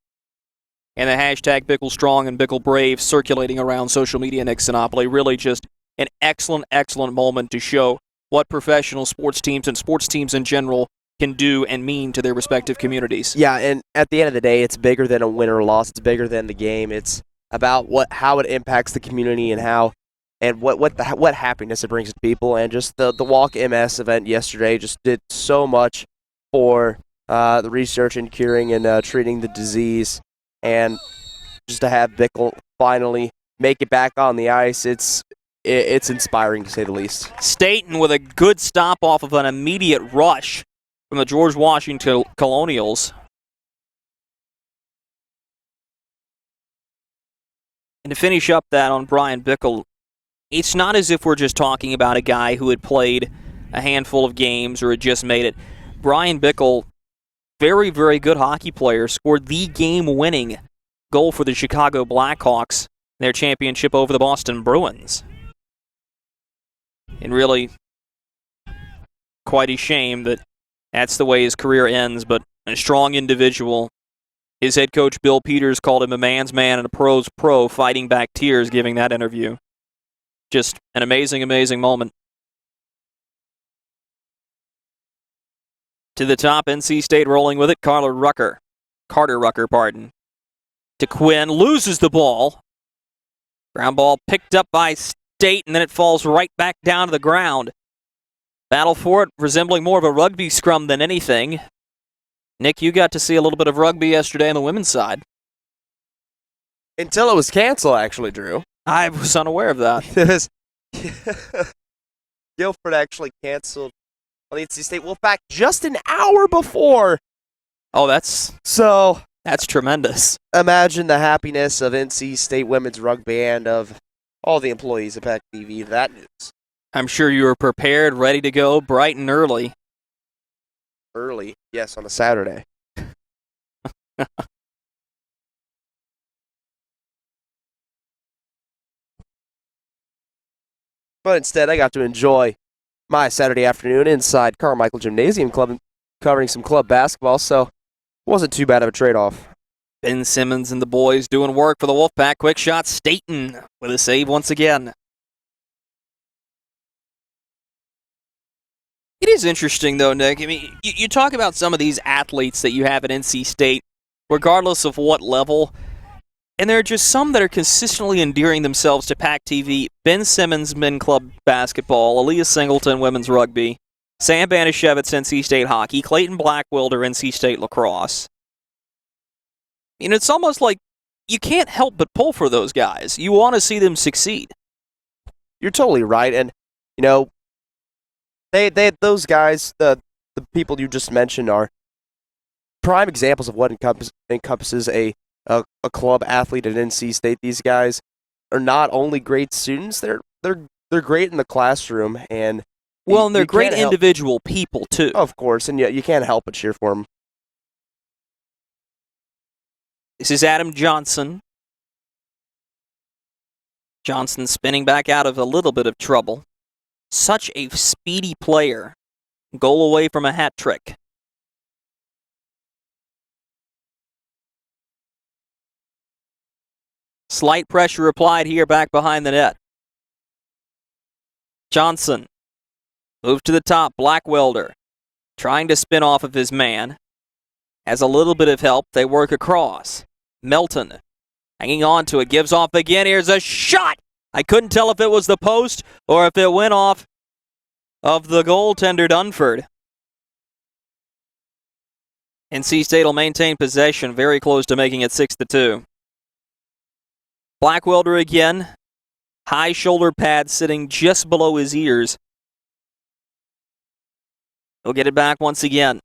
and the hashtag BickleStrong and BickleBrave circulating around social media. Nick Sinopoli, really just an excellent moment to show what professional sports teams and sports teams in general can do and mean to their respective communities. Yeah, and at the end of the day, it's bigger than a win or loss. It's bigger than the game. It's about how it impacts the community and what happiness it brings to people. And just the Walk MS event yesterday just did so much for the research and curing and treating the disease. And just to have Bickle finally make it back on the ice, it's inspiring to say the least. Staten with a good stop off of an immediate rush from the George Washington Colonials. And to finish up that on Brian Bickle, it's not as if we're just talking about a guy who had played a handful of games or had just made it. Brian Bickle, very good hockey player, scored the game-winning goal for the Chicago Blackhawks in their championship over the Boston Bruins. And really, quite a shame that that's the way his career ends, but a strong individual. His head coach, Bill Peters, called him a man's man and a pro's pro, fighting back tears giving that interview. Just an amazing moment. To the top, NC State rolling with it. Carter Rucker, to Quinn, loses the ball. Ground ball picked up by State, and then it falls right back down to the ground. Battle for it, resembling more of a rugby scrum than anything. Nick, you got to see a little bit of rugby yesterday on the women's side. Until it was canceled, actually, Drew. I was unaware of that. Guilford actually canceled on the NC State Wolfpack just an hour before. Oh, that's tremendous. Imagine the happiness of NC State women's rugby and of all the employees at PackTV to that news. I'm sure you were prepared, ready to go, bright and early. Early, yes, on a Saturday. But instead, I got to enjoy my Saturday afternoon inside Carmichael Gymnasium Club, covering some club basketball, so it wasn't too bad of a trade-off. Ben Simmons and the boys doing work for the Wolfpack. Quick shot, Staten with a save once again. It is interesting, though, Nick. I mean, you talk about some of these athletes that you have at NC State, regardless of what level, and there are just some that are consistently endearing themselves to PackTV. Ben Simmons, men club basketball, Aaliyah Singleton, women's rugby, Sam Banishevitz, NC State hockey, Clayton Blackwilder, NC State lacrosse. You know, it's almost like you can't help but pull for those guys. You want to see them succeed. You're totally right, and, you know, those guys, the people you just mentioned, are prime examples of what encompasses a club athlete at NC State. These guys are not only great students; they're great in the classroom, and well, and they're great individual people too. Of course, and you can't help but cheer for them. This is Adam Johnson. Johnson spinning back out of a little bit of trouble. Such a speedy player. Goal away from a hat trick. Slight pressure applied here back behind the net. Johnson. Move to the top. Blackwelder. Trying to spin off of his man. Has a little bit of help. They work across. Melton. Hanging on to it. Gives off again. Here's a shot. I couldn't tell if it was the post or if it went off of the goaltender Dunford. NC State will maintain possession, very close to making it 6-2. Blackwelder again. High shoulder pad sitting just below his ears. He'll get it back once again.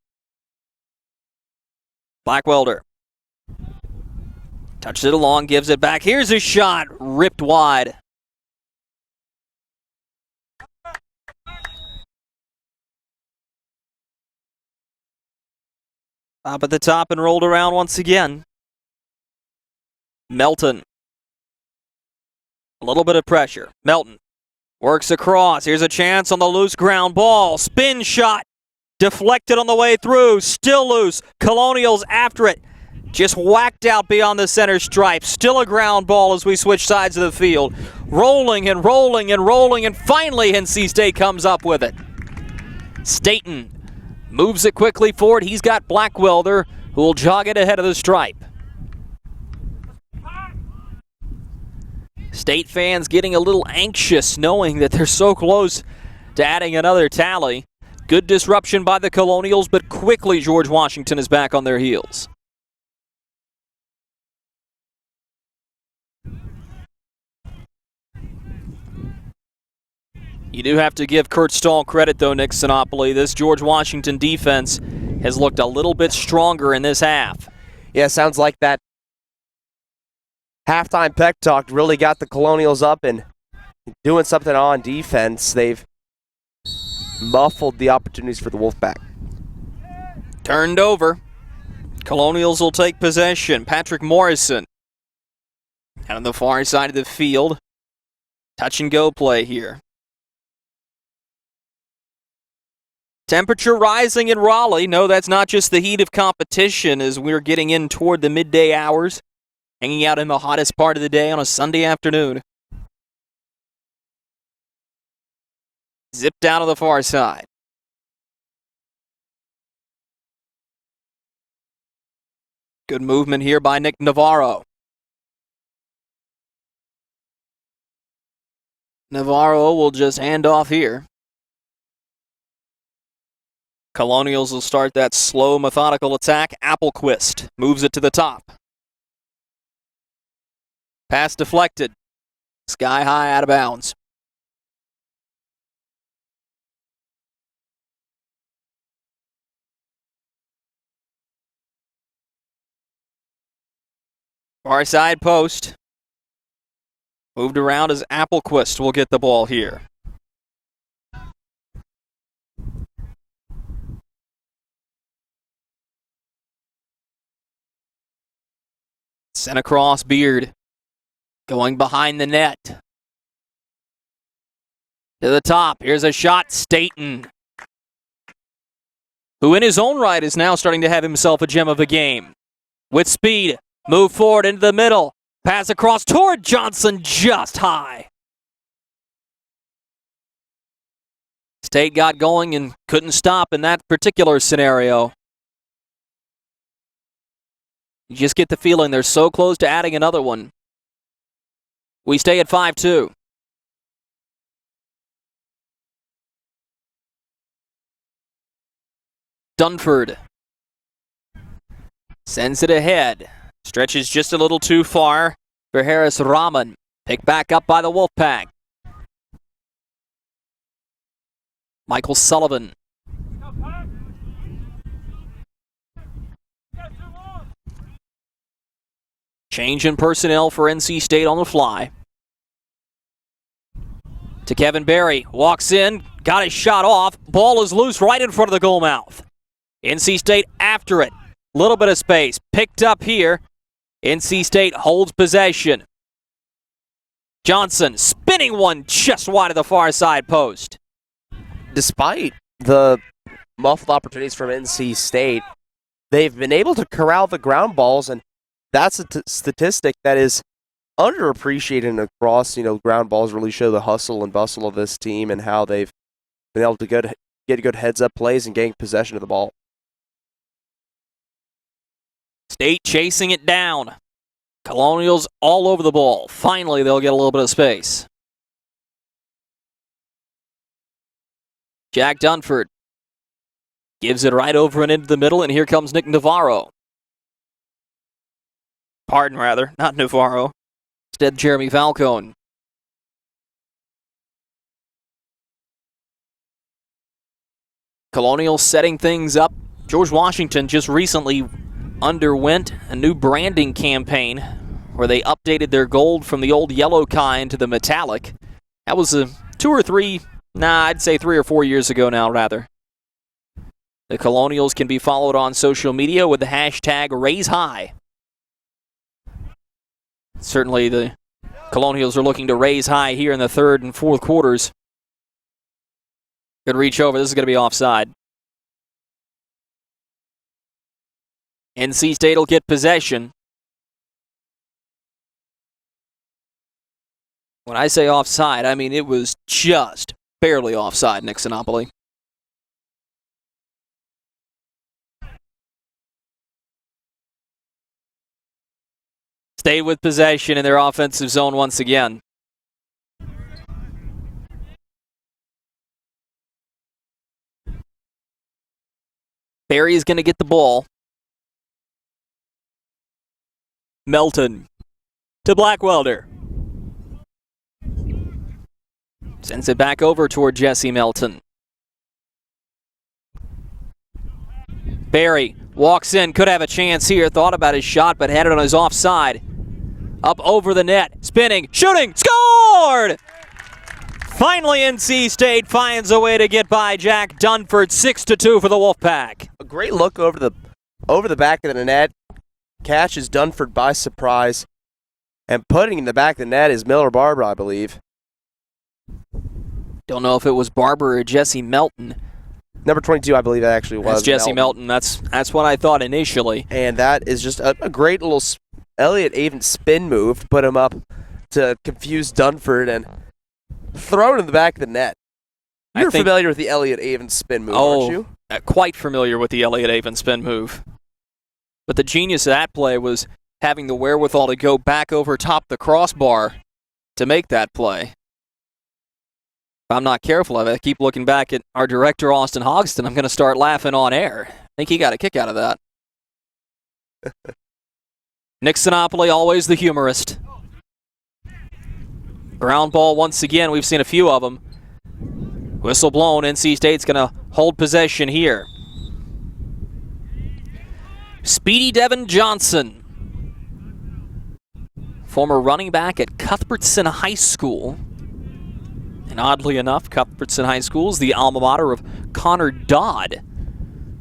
Blackwelder. Touches it along, gives it back. Here's a shot, ripped wide. Up at the top and rolled around once again. Melton. A little bit of pressure. Melton works across. Here's a chance on the loose ground ball. Spin shot. Deflected on the way through. Still loose. Colonials after it. Just whacked out beyond the center stripe. Still a ground ball as we switch sides of the field. Rolling and rolling and rolling, and finally NC State comes up with it. Staten moves it quickly forward. He's got Blackwelder, who will jog it ahead of the stripe. State fans getting a little anxious knowing that they're so close to adding another tally. Good disruption by the Colonials, but quickly George Washington is back on their heels. You do have to give Kurt Stahl credit, though, Nick Sinopoli. This George Washington defense has looked a little bit stronger in this half. Yeah, sounds like that halftime Peck Talk really got the Colonials up and doing something on defense. They've muffled the opportunities for the Wolfpack. Turned over. Colonials will take possession. Patrick Morrison out on the far side of the field. Touch and go play here. Temperature rising in Raleigh. No, that's not just the heat of competition as we're getting in toward the midday hours. Hanging out in the hottest part of the day on a Sunday afternoon. Zipped out on the far side. Good movement here by Nick Navarro. Navarro will just hand off here. Colonials will start that slow, methodical attack. Applequist moves it to the top. Pass deflected. Sky high, out of bounds. Far side post. Moved around as Applequist will get the ball here. Sent across Beard. Going behind the net. To the top. Here's a shot. Staten, who in his own right is now starting to have himself a gem of a game. With speed. Move forward into the middle. Pass across toward Johnson, just high. State got going and couldn't stop in that particular scenario. You just get the feeling they're so close to adding another one. We stay at 5-2. Dunford sends it ahead. Stretches just a little too far for Harris Rahman. Picked back up by the Wolfpack. Michael Sullivan. Change in personnel for NC State on the fly. To Kevin Berry. Walks in. Got his shot off. Ball is loose right in front of the goal mouth. NC State after it. Little bit of space. Picked up here. NC State holds possession. Johnson spinning one just wide of the far side post. Despite the muffled opportunities from NC State, they've been able to corral the ground balls, and that's a statistic that is underappreciated across. Ground balls really show the hustle and bustle of this team and how they've been able to get good heads-up plays and gain possession of the ball. State chasing it down. Colonials all over the ball. Finally, they'll get a little bit of space. Jack Dunford gives it right over and into the middle, and here comes Nick Navarro. Pardon, rather, not Navarro. Instead, Jeremy Falcone. Colonials setting things up. George Washington just recently underwent a new branding campaign where they updated their gold from the old yellow kind to the metallic. That was I'd say 3 or 4 years ago now, rather. The Colonials can be followed on social media with the hashtag #RaiseHigh. Certainly the Colonials are looking to raise high here in the third and fourth quarters. Good reach over. This is going to be offside. NC State will get possession. When I say offside, I mean it was just barely offside, Nick Sinopoli. Stay with possession in their offensive zone once again. Barry is going to get the ball. Melton to Blackwelder. Sends it back over toward Jesse Melton. Barry walks in, could have a chance here, thought about his shot, but had it on his offside. Up over the net, spinning, shooting, scored! Finally, NC State finds a way to get by Jack Dunford, 6-2 for the Wolfpack. A great look over the back of the net. Catches Dunford by surprise. And putting in the back of the net is Miller Barber, I believe. Don't know if it was Barber or Jesse Melton. Number 22, I believe that actually was. That's Jesse Melton. That's what I thought initially. And that is just a great little Elliott Avent spin move to put him up to confuse Dunford and throw it in the back of the net. You're familiar with the Elliott Avent spin move, aren't you? Quite familiar with the Elliott Avent spin move. But the genius of that play was having the wherewithal to go back over top the crossbar to make that play. I'm not careful of it, I keep looking back at our director, Austin Hogston, I'm going to start laughing on air. I think he got a kick out of that. Nick Sinopoli, always the humorist. Ground ball once again. We've seen a few of them. Whistle blown. NC State's going to hold possession here. Speedy Devin Johnson, former running back at Cuthbertson High School. And oddly enough, Cuthbertson High School is the alma mater of Connor Dodd,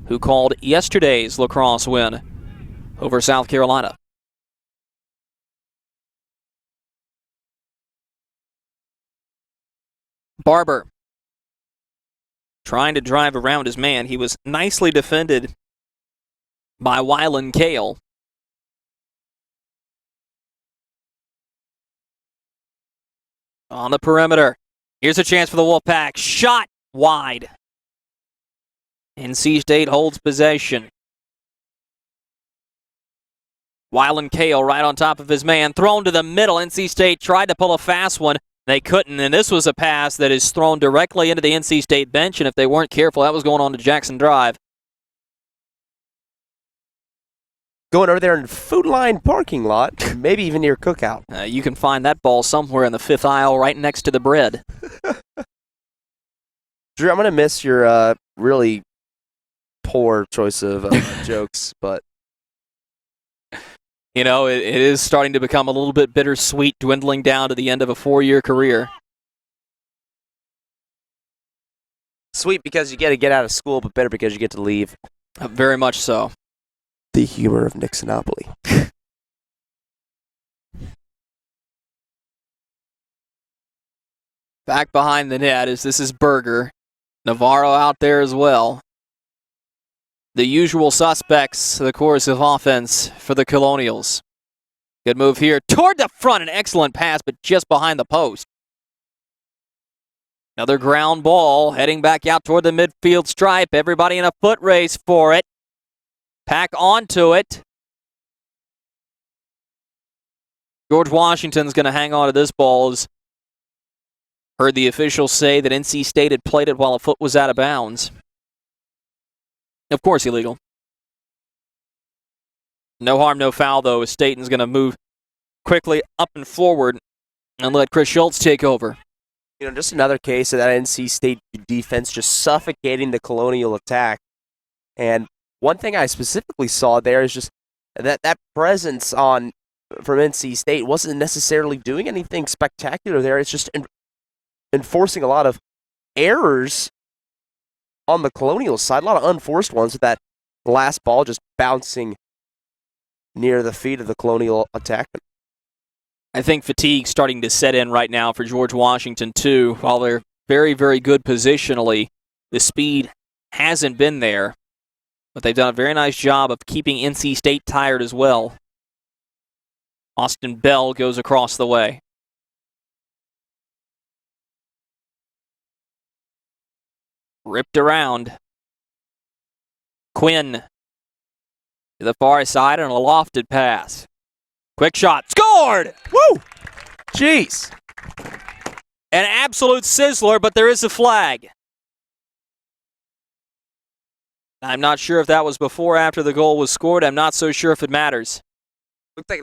who called yesterday's lacrosse win over South Carolina. Barber trying to drive around his man. He was nicely defended by Wylan Kale. On the perimeter. Here's a chance for the Wolfpack. Shot wide. NC State holds possession. Wylan Kale right on top of his man. Thrown to the middle. NC State tried to pull a fast one. They couldn't, and this was a pass that is thrown directly into the NC State bench, and if they weren't careful, that was going on to Jackson Drive. Going over there in Food Line parking lot, maybe even near Cookout. You can find that ball somewhere in the fifth aisle right next to the bread. Drew, I'm going to miss your really poor choice of jokes, but... You know, it is starting to become a little bit bittersweet, dwindling down to the end of a 4-year career. Sweet because you get to get out of school, but bitter because you get to leave. Very much so. The humor of Nick Sinopoli. Back behind the net as this is Berger. Navarro out there as well. The usual suspects, the course of offense for the Colonials. Good move here toward the front. An excellent pass, but just behind the post. Another ground ball heading back out toward the midfield stripe. Everybody in a foot race for it. Pack onto it. George Washington's going to hang on to this ball. As heard the officials say that NC State had played it while a foot was out of bounds. Of course, illegal. No harm, no foul, though, as Staten's going to move quickly up and forward and let Chris Schultz take over. You know, just another case of that NC State defense just suffocating the Colonial attack. And one thing I specifically saw there is just that presence from NC State wasn't necessarily doing anything spectacular there. It's just enforcing a lot of errors on the Colonial side, a lot of unforced ones with that last ball just bouncing near the feet of the Colonial attackman. I think fatigue starting to set in right now for George Washington, too. While they're very, very good positionally, the speed hasn't been there, but they've done a very nice job of keeping NC State tired as well. Austin Bell goes across the way. Ripped around. Quinn to the far side on a lofted pass. Quick shot. Scored! Woo! Jeez. An absolute sizzler, but there is a flag. I'm not sure if that was before or after the goal was scored. I'm not so sure if it matters. Looks like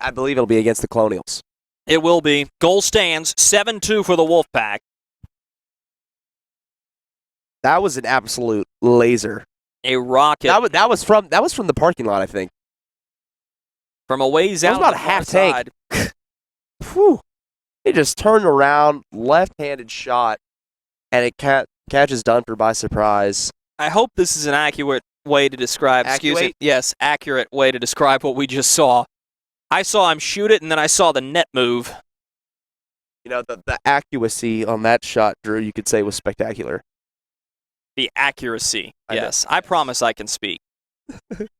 I believe it'll be against the Colonials. It will be. Goal stands 7-2 for the Wolfpack. That was an absolute laser. A rocket. That was from the parking lot, I think. From a ways out. That was about a half tank. Whew. He just turned around, left-handed shot, and it catches Dunford by surprise. I hope this is an accurate way to describe. Excuse me. Yes, accurate way to describe what we just saw. I saw him shoot it, and then I saw the net move. You know, the accuracy on that shot, Drew, you could say was spectacular. The accuracy. Yes, I promise I can speak.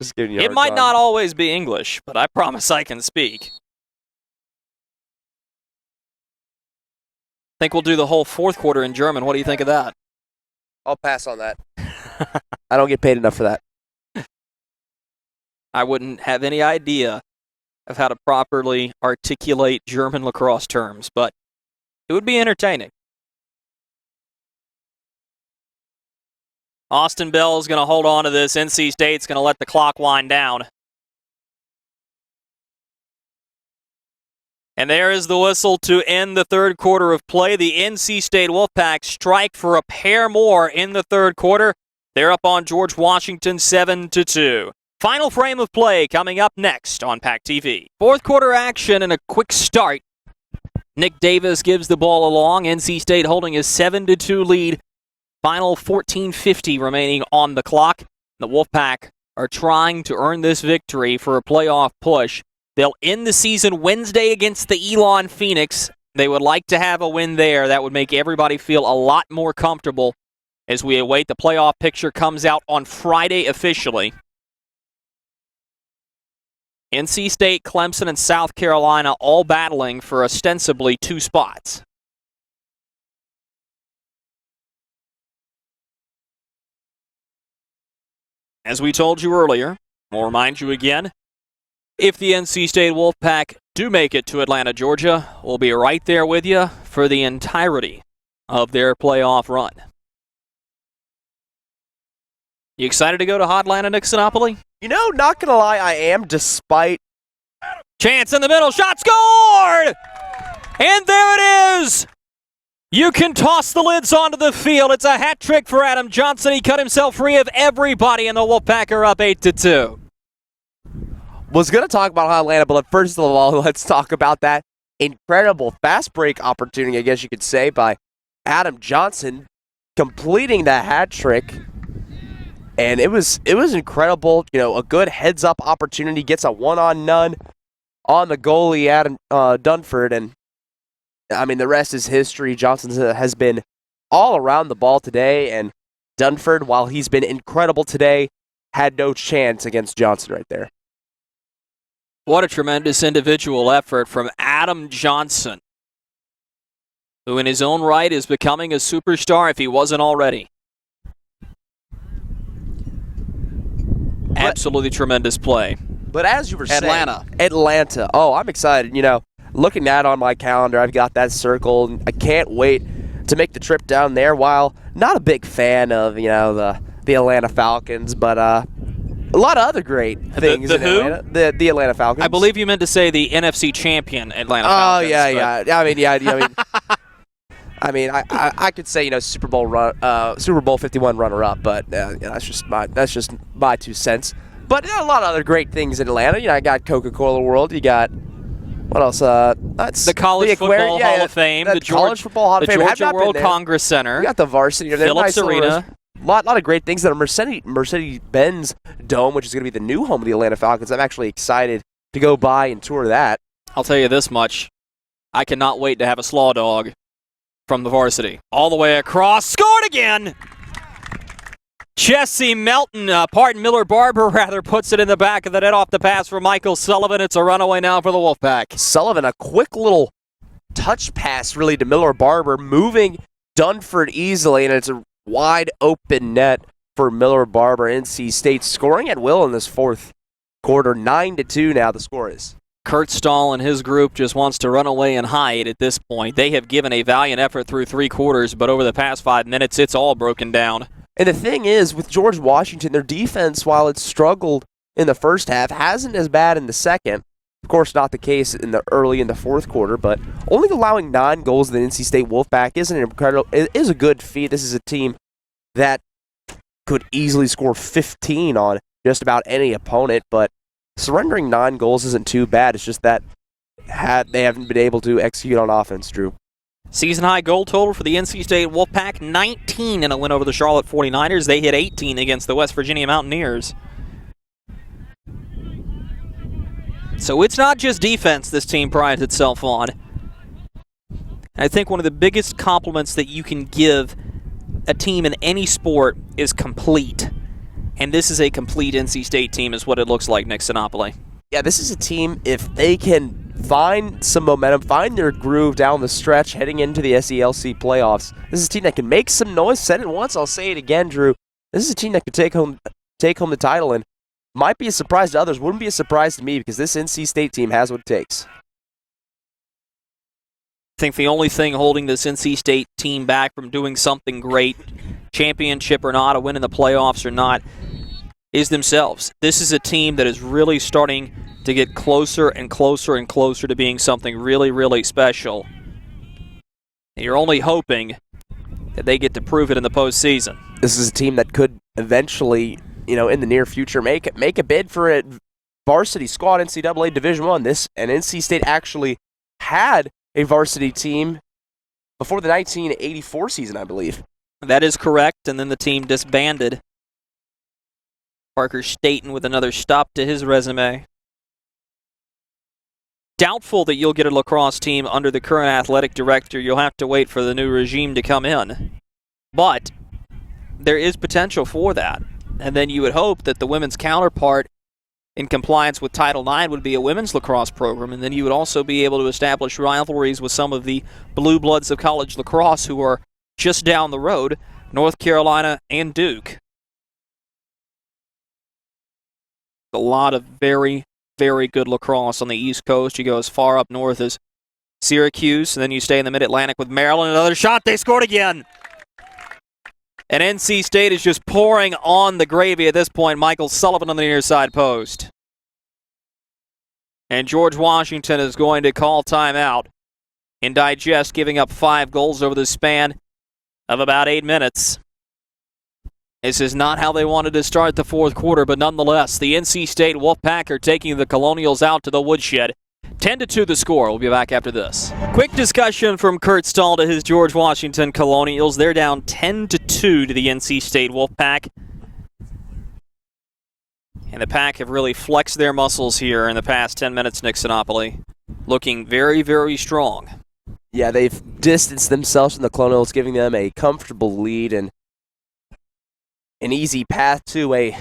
Just giving you it might not always be English, but I promise I can speak. I think we'll do the whole fourth quarter in German. What do you think of that? I'll pass on that. I don't get paid enough for that. I wouldn't have any idea of how to properly articulate German lacrosse terms, but it would be entertaining. Austin Bell is going to hold on to this. NC State's going to let the clock wind down. And there is the whistle to end the third quarter of play. The NC State Wolfpack strike for a pair more in the third quarter. They're up on George Washington 7-2. Final frame of play coming up next on PackTV. Fourth quarter action and a quick start. Nick Davis gives the ball along. NC State holding a 7-2 lead. Final 14:50 remaining on the clock. The Wolfpack are trying to earn this victory for a playoff push. They'll end the season Wednesday against the Elon Phoenix. They would like to have a win there. That would make everybody feel a lot more comfortable as we await the playoff picture comes out on Friday officially. NC State, Clemson, and South Carolina all battling for ostensibly 2 spots. As we told you earlier, we'll remind you again, if the NC State Wolfpack do make it to Atlanta, Georgia, we'll be right there with you for the entirety of their playoff run. You excited to go to Hotlanta, Nixonopoly? You know, not going to lie, I am, despite... Chance in the middle, shot scored! And there it is! You can toss the lids onto the field. It's a hat trick for Adam Johnson. He cut himself free of everybody, and the Wolfpack are up 8-2. Was going to talk about Atlanta, but first of all, let's talk about that incredible fast break opportunity, I guess you could say, by Adam Johnson completing that hat trick. And it was incredible. You know, a good heads-up opportunity, gets a one-on-none on the goalie, Adam Dunford, and I mean, the rest is history. Johnson has been all around the ball today, and Dunford, while he's been incredible today, had no chance against Johnson right there. What a tremendous individual effort from Adam Johnson, who in his own right is becoming a superstar if he wasn't already. Absolutely tremendous play. But as you were saying, Atlanta. Oh, I'm excited. You know, looking at on my calendar, I've got that circled. I can't wait to make the trip down there. While not a big fan of, you know, the Atlanta Falcons, but a lot of other great things the in who? Atlanta. The Atlanta Falcons. I believe you meant to say the NFC champion Atlanta Falcons. Oh, yeah. I mean, I mean, I could say, you know, Super Bowl 51 runner-up, but that's just my 2 cents. But a lot of other great things in Atlanta. You know, I got Coca-Cola World. You got what else? That's the College Football Hall of Fame, the College Football Hall of Fame, Georgia World Congress Center. You got the varsity, Phillips Arena. A lot of great things. That Mercedes-Benz Dome, which is going to be the new home of the Atlanta Falcons. I'm actually excited to go by and tour that. I'll tell you this much: I cannot wait to have a slaw dog from the varsity all the way across. Scored again. Jesse Melton, Miller Barber puts it in the back of the net off the pass for Michael Sullivan. It's a runaway now for the Wolfpack. Sullivan, a quick little touch pass really to Miller Barber, moving Dunford easily, and it's a wide open net for Miller Barber. NC State scoring at will in this fourth quarter. 9-2 now the score is. Kurt Stahl and his group just wants to run away and hide at this point. They have given a valiant effort through 3 quarters, but over the past 5 minutes, it's all broken down. And the thing is, with George Washington, their defense, while it struggled in the first half, hasn't as bad in the second. Of course, not the case in the fourth quarter, but only allowing 9 goals to the NC State Wolfpack is a good feat. This is a team that could easily score 15 on just about any opponent, but surrendering 9 goals isn't too bad. It's just that they haven't been able to execute on offense, Drew. Season-high goal total for the NC State Wolfpack, 19 in a win over the Charlotte 49ers. They hit 18 against the West Virginia Mountaineers. So it's not just defense this team prides itself on. I think one of the biggest compliments that you can give a team in any sport is complete. And this is a complete NC State team is what it looks like, Nick Sinopoli. Yeah, this is a team, if they can find some momentum, find their groove down the stretch heading into the SELC playoffs. This is a team that can make some noise. Said it once, I'll say it again, Drew. This is a team that could take home the title, and might be a surprise to others. Wouldn't be a surprise to me because this NC State team has what it takes. I think the only thing holding this NC State team back from doing something great championship or not, a win in the playoffs or not, is themselves. This is a team that is really starting to get closer and closer and closer to being something really, really special. And you're only hoping that they get to prove it in the postseason. This is a team that could eventually, in the near future, make a bid for a varsity squad NCAA Division I. And NC State actually had a varsity team before the 1984 season, I believe. That is correct, and then the team disbanded. Parker Staten with another stop to his resume. Doubtful that you'll get a lacrosse team under the current athletic director. You'll have to wait for the new regime to come in. But there is potential for that. And then you would hope that the women's counterpart in compliance with Title IX would be a women's lacrosse program, and then you would also be able to establish rivalries with some of the blue bloods of college lacrosse who are just down the road, North Carolina and Duke. A lot of very, very good lacrosse on the East Coast. You go as far up north as Syracuse, and then you stay in the Mid-Atlantic with Maryland. Another shot, they scored again! And NC State is just pouring on the gravy at this point. Michael Sullivan on the near side post. And George Washington is going to call timeout and digest, giving up 5 goals over the span of about 8 minutes. This is not how they wanted to start the fourth quarter, but nonetheless, the NC State Wolfpack are taking the Colonials out to the woodshed. 10-2 the score. We'll be back after this. Quick discussion from Kurt Stahl to his George Washington Colonials. They're down 10-2 to the NC State Wolfpack. And the Pack have really flexed their muscles here in the past 10 minutes, Nick Sinopoli. Looking very, very strong. Yeah, they've distanced themselves from the Colonials, giving them a comfortable lead and an easy path to a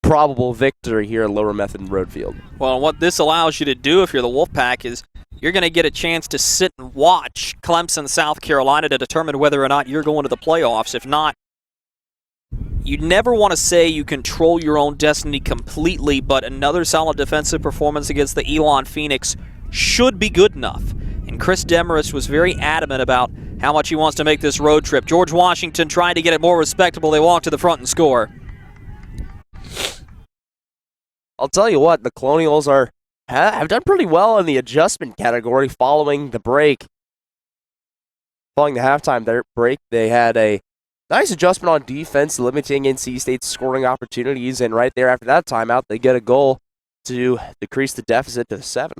probable victory here at Lower Method Road Field. Well, what this allows you to do if you're the Wolfpack is you're going to get a chance to sit and watch Clemson, South Carolina to determine whether or not you're going to the playoffs. If not, you never want to say you control your own destiny completely, but another solid defensive performance against the Elon Phoenix should be good enough. And Chris Demarest was very adamant about how much he wants to make this road trip. George Washington trying to get it more respectable. They walk to the front and score. I'll tell you what, the Colonials have done pretty well in the adjustment category following the break. Following the halftime break, they had a nice adjustment on defense, limiting NC State's scoring opportunities, and right there after that timeout, they get a goal to decrease the deficit to 7.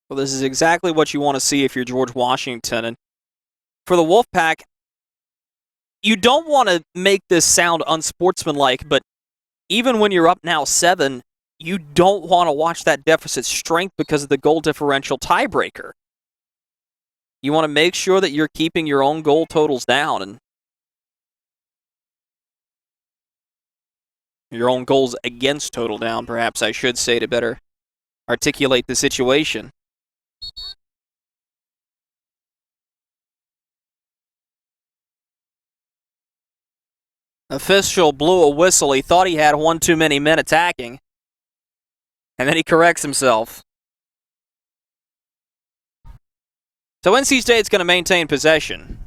Well, this is exactly what you want to see if you're George Washington. And for the Wolfpack, you don't want to make this sound unsportsmanlike, but even when you're up now 7, you don't want to watch that deficit shrink because of the goal differential tiebreaker. You want to make sure that you're keeping your own goal totals down and your own goals against total down, perhaps I should say, to better articulate the situation. Official blew a whistle. He thought he had one too many men attacking. And then he corrects himself. So NC State's going to maintain possession.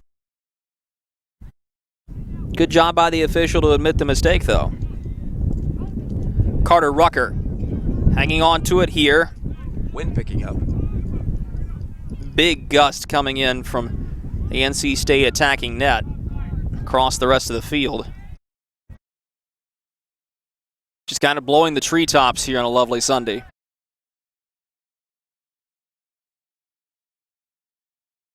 Good job by the official to admit the mistake, though. Carter Rucker hanging on to it here. Wind picking up. Big gust coming in from the NC State attacking net across the rest of the field. Just kind of blowing the treetops here on a lovely Sunday.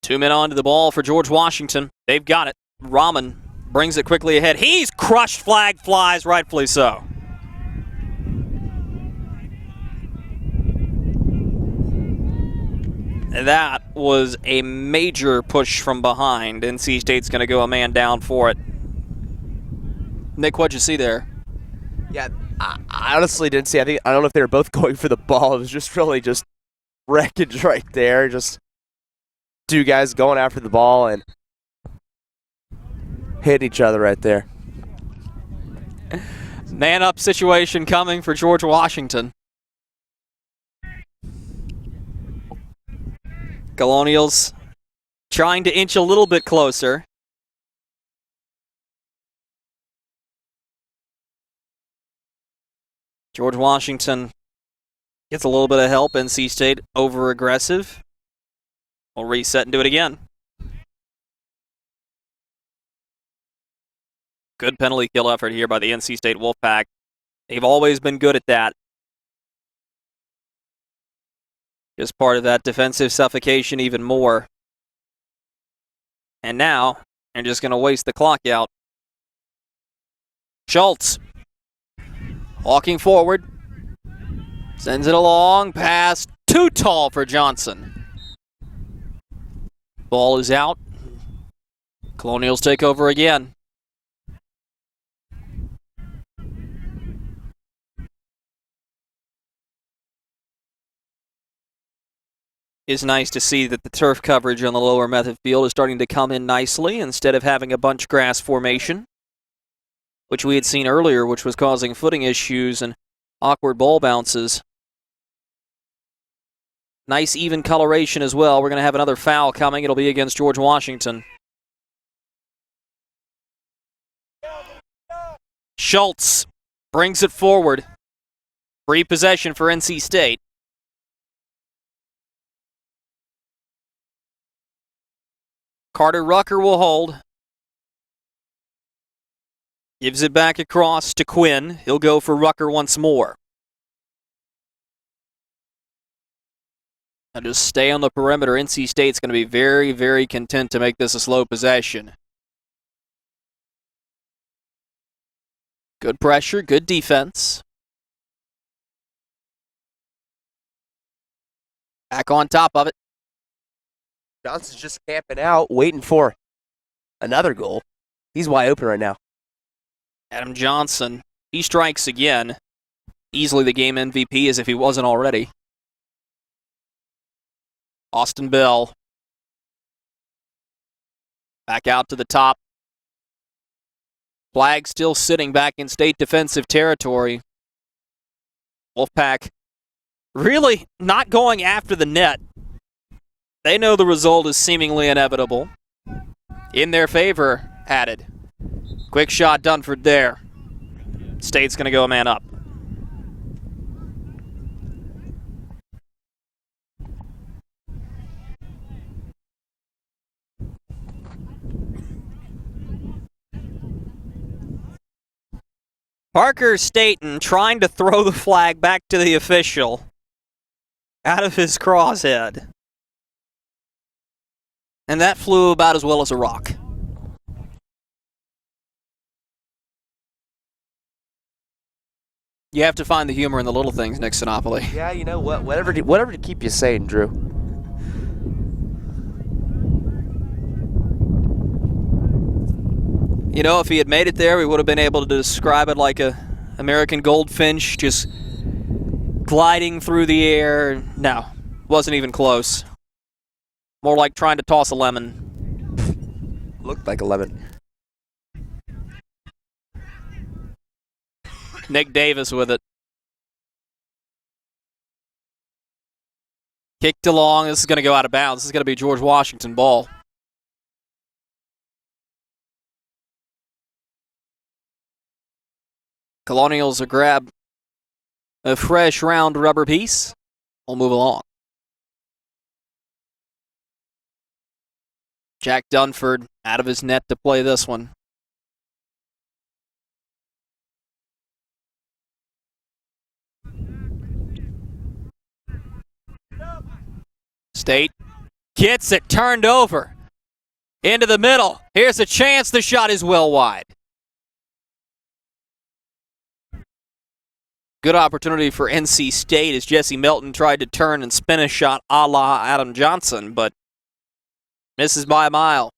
2 men onto the ball for George Washington. They've got it. Rahman brings it quickly ahead. He's crushed, flag flies, rightfully so. That was a major push from behind. NC State's going to go a man down for it. Nick, what'd you see there? Yeah, I honestly didn't see. I don't know if they were both going for the ball. It was just really just wreckage right there. Just 2 guys going after the ball and hitting each other right there. Man up situation coming for George Washington. Colonials trying to inch a little bit closer. George Washington gets a little bit of help. NC State over-aggressive. We'll reset and do it again. Good penalty kill effort here by the NC State Wolfpack. They've always been good at that. Just part of that defensive suffocation even more. And now, they're just going to waste the clock out. Schultz, walking forward, sends it along, pass, too tall for Johnson. Ball is out. Colonials take over again. It's nice to see that the turf coverage on the lower method field is starting to come in nicely instead of having a bunch grass formation, which we had seen earlier, which was causing footing issues and awkward ball bounces. Nice even coloration as well. We're going to have another foul coming. It'll be against George Washington. Schultz brings it forward. Free possession for NC State. Carter Rucker will hold. Gives it back across to Quinn. He'll go for Rucker once more. Now just stay on the perimeter. NC State's going to be very, very content to make this a slow possession. Good pressure, good defense. Back on top of it. Johnson's just camping out, waiting for another goal. He's wide open right now. Adam Johnson, he strikes again. Easily the game MVP as if he wasn't already. Austin Bell. Back out to the top. Flag still sitting back in state defensive territory. Wolfpack really not going after the net. They know the result is seemingly inevitable. In their favor, added. Quick shot, Dunford there. State's going to go a man up. Parker Staten trying to throw the flag back to the official out of his crosshead. And that flew about as well as a rock. You have to find the humor in the little things, Nick Sinopoli. Yeah, you know what? Whatever to keep you sane, Drew. You know, if he had made it there, we would have been able to describe it like a American goldfinch just gliding through the air. No, wasn't even close. More like trying to toss a lemon. Looked like a lemon. Nick Davis with it. Kicked along. This is going to go out of bounds. This is going to be George Washington ball. Colonials will grab a fresh round rubber piece. We'll move along. Jack Dunford out of his net to play this one. State gets it turned over into the middle. Here's a chance. The shot is well wide. Good opportunity for NC State as Jesse Melton tried to turn and spin a shot a la Adam Johnson, but misses by a mile.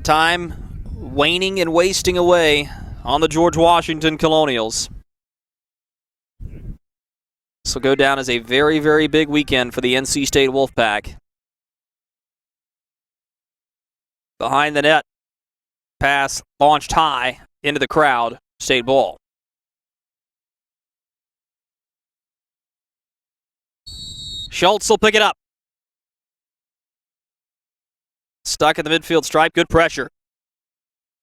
Time waning and wasting away on the George Washington Colonials. This will go down as a very, very big weekend for the NC State Wolfpack. Behind the net, pass launched high into the crowd, State ball. Schultz will pick it up. stuck at the midfield stripe. Good pressure.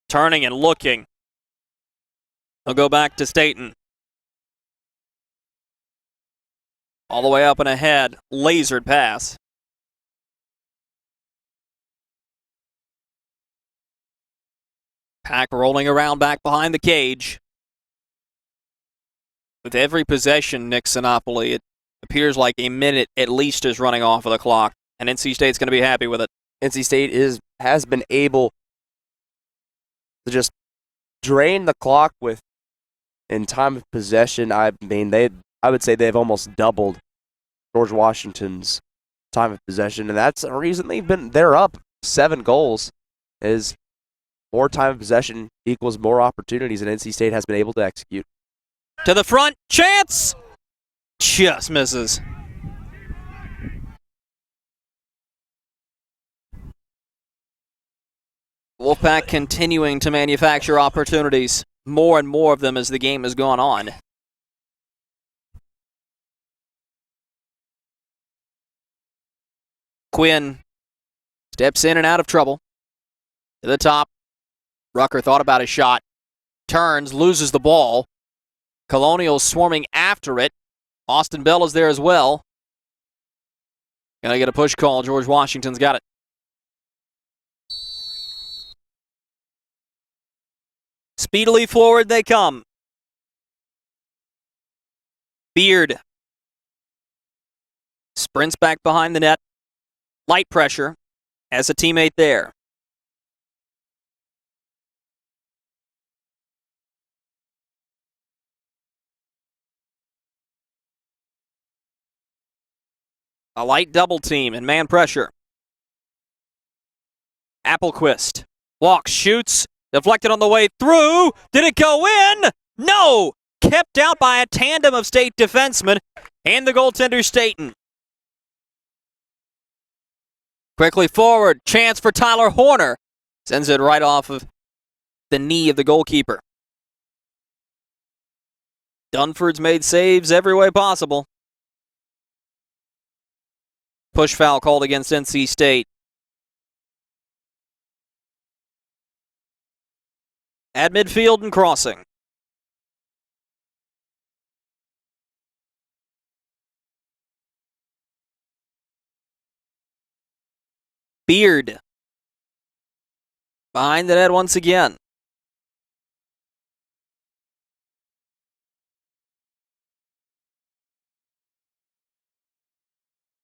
Turning and looking. They'll go back to Staten. All the way up and ahead. Lasered pass. Pack rolling around back behind the cage. With every possession, Nick Sinopoli, it appears like a minute at least is running off of the clock, and NC State's going to be happy with it. NC State has been able to just drain the clock with in time of possession. I would say they've almost doubled George Washington's time of possession, and that's the reason they're up 7 goals. Is more time of possession equals more opportunities, and NC State has been able to execute. To the front, chance! Just misses. Wolfpack continuing to manufacture opportunities, more and more of them as the game has gone on. Quinn steps in and out of trouble. To the top. Rucker thought about his shot. Turns, loses the ball. Colonials swarming after it. Austin Bell is there as well. Gonna get a push call. George Washington's got it. Speedily forward they come. Beard sprints back behind the net. Light pressure. Has a teammate there. A light double team and man pressure. Applequist walks, shoots, deflected on the way through. Did it go in? No! Kept out by a tandem of State defensemen and the goaltender Staten. Quickly forward, chance for Tyler Horner. Sends it right off of the knee of the goalkeeper. Dunford's made saves every way possible. Push foul called against NC State. At midfield and crossing. Beard. Behind the net once again.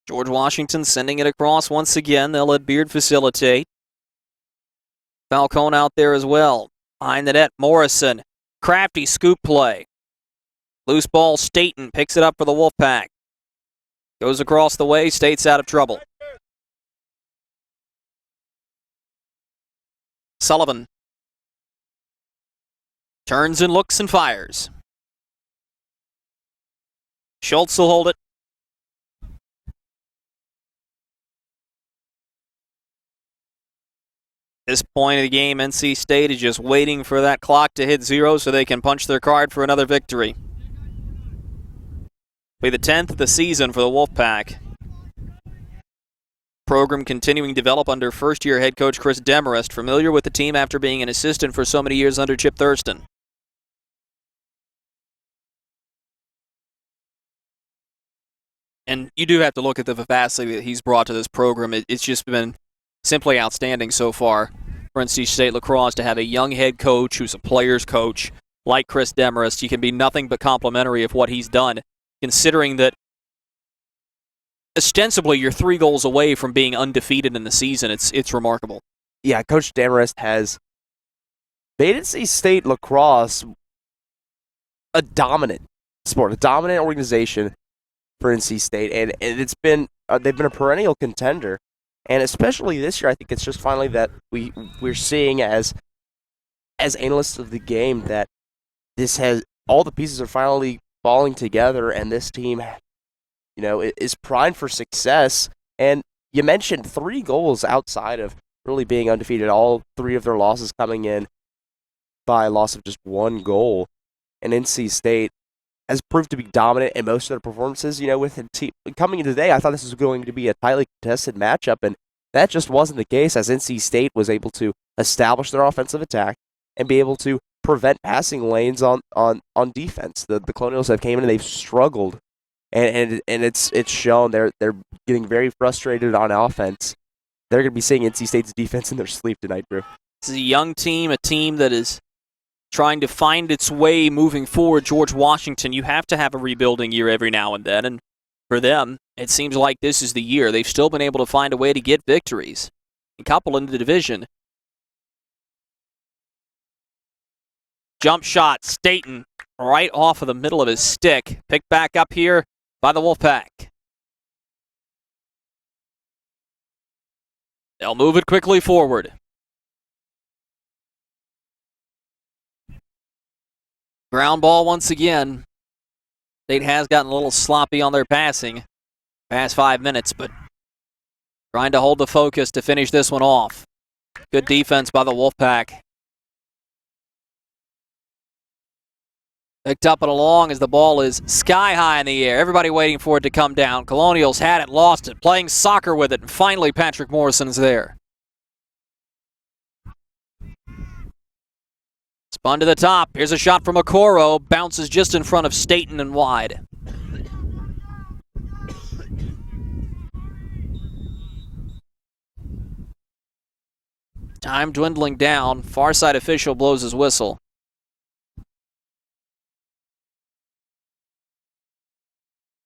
George Washington sending it across once again. They'll let Beard facilitate. Falcone out there as well. Behind the net, Morrison. Crafty scoop play. Loose ball, Staten picks it up for the Wolfpack. Goes across the way, State's out of trouble. Sullivan. Turns and looks and fires. Schultz will hold it. This point of the game, NC State is just waiting for that clock to hit 0 so they can punch their card for another victory. Be the 10th of the season for the Wolfpack. Program continuing to develop under first-year head coach Chris Demarest, familiar with the team after being an assistant for so many years under Chip Thurston. And you do have to look at the vivacity that he's brought to this program. It's just been simply outstanding so far for NC State Lacrosse to have a young head coach who's a player's coach like Chris Demarest. You can be nothing but complimentary of what he's done, considering that ostensibly you're 3 goals away from being undefeated in the season. It's remarkable. Yeah, Coach Demarest has made NC State Lacrosse a dominant sport, a dominant organization for NC State, and it's been they've been a perennial contender. And especially this year, I think it's just finally that we're seeing as analysts of the game that this has all the pieces are finally falling together, and this team, is primed for success. And you mentioned 3 goals outside of really being undefeated. All 3 of their losses coming in by a loss of just 1 goal. And NC State has proved to be dominant in most of their performances. With the team coming into today, I thought this was going to be a tightly contested matchup, and That just wasn't the case, as NC State was able to establish their offensive attack and be able to prevent passing lanes on defense. The Colonials have came in and they've struggled, and it's shown. They're getting very frustrated on offense. They're going to be seeing NC State's defense in their sleep tonight, Drew. This is a young team, a team that is trying to find its way moving forward. George Washington, you have to have a rebuilding year every now and then, and for them, it seems like this is the year. They've still been able to find a way to get victories. A couple in the division. Jump shot, Staten, right off of the middle of his stick. Picked back up here by the Wolfpack. They'll move it quickly forward. Ground ball once again. State has gotten a little sloppy on their passing past 5 minutes, but trying to hold the focus to finish this one off. Good defense by the Wolfpack. Picked up and along as the ball is sky high in the air. Everybody waiting for it to come down. Colonials had it, lost it, playing soccer with it, and finally Patrick Morrison's there. Spun to the top. Here's a shot from Okoro. Bounces just in front of Staten and wide. Time dwindling down. Far side official blows his whistle.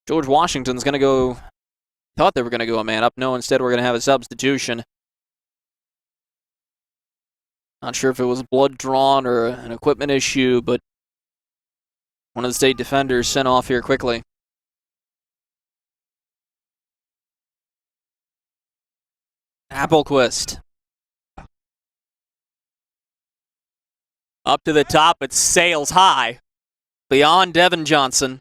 George Washington's going to go, thought they were going to go a man up. No, instead we're going to have a substitution. Not sure if it was blood drawn or an equipment issue, but one of the state defenders sent off here quickly. Applequist. Up to the top, it sails high. Beyond Devin Johnson.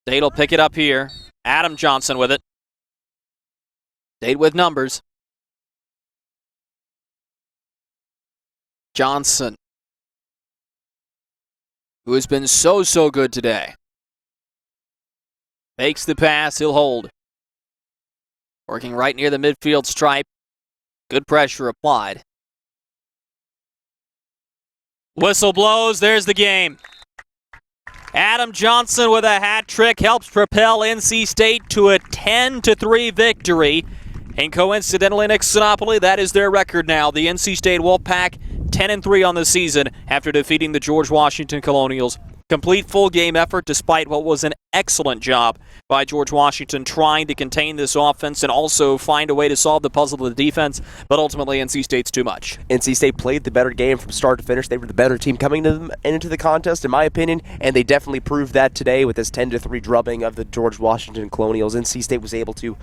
State will pick it up here. Adam Johnson with it. State with numbers. Johnson, who has been so good today. Makes the pass, he'll hold. Working right near the midfield stripe. Good pressure applied. Whistle blows, there's the game. Adam Johnson with a hat trick helps propel NC State to a 10-3 victory. And coincidentally, in Ixtanopolis, that is their record now. The NC State Wolfpack 10-3 on the season after defeating the George Washington Colonials. Complete full game effort despite what was an excellent job by George Washington trying to contain this offense and also find a way to solve the puzzle of the defense, but ultimately NC State's too much. NC State played the better game from start to finish. They were the better team coming into the contest, in my opinion, and they definitely proved that today with this 10-3 drubbing of the George Washington Colonials. NC State was able to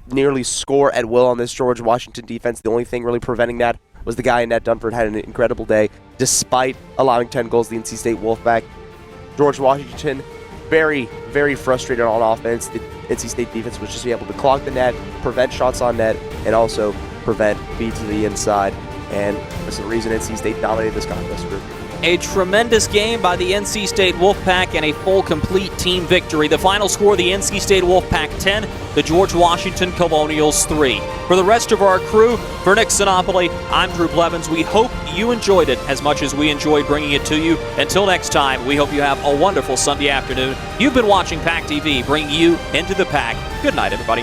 nearly score at will on this George Washington defense. The only thing really preventing that was the guy in net. Dunford had an incredible day despite allowing 10 goals. The NC State Wolfpack. George Washington, very, very frustrated on offense. The NC State defense was just able to clog the net, prevent shots on net, and also prevent feeds to the inside. And that's the reason NC State dominated this contest group. A tremendous game by the NC State Wolfpack and a full, complete team victory. The final score, the NC State Wolfpack 10, the George Washington Colonials 3. For the rest of our crew, for Nick Sinopoli, I'm Drew Blevins. We hope you enjoyed it as much as we enjoyed bringing it to you. Until next time, we hope you have a wonderful Sunday afternoon. You've been watching PackTV, bringing you into the pack. Good night, everybody.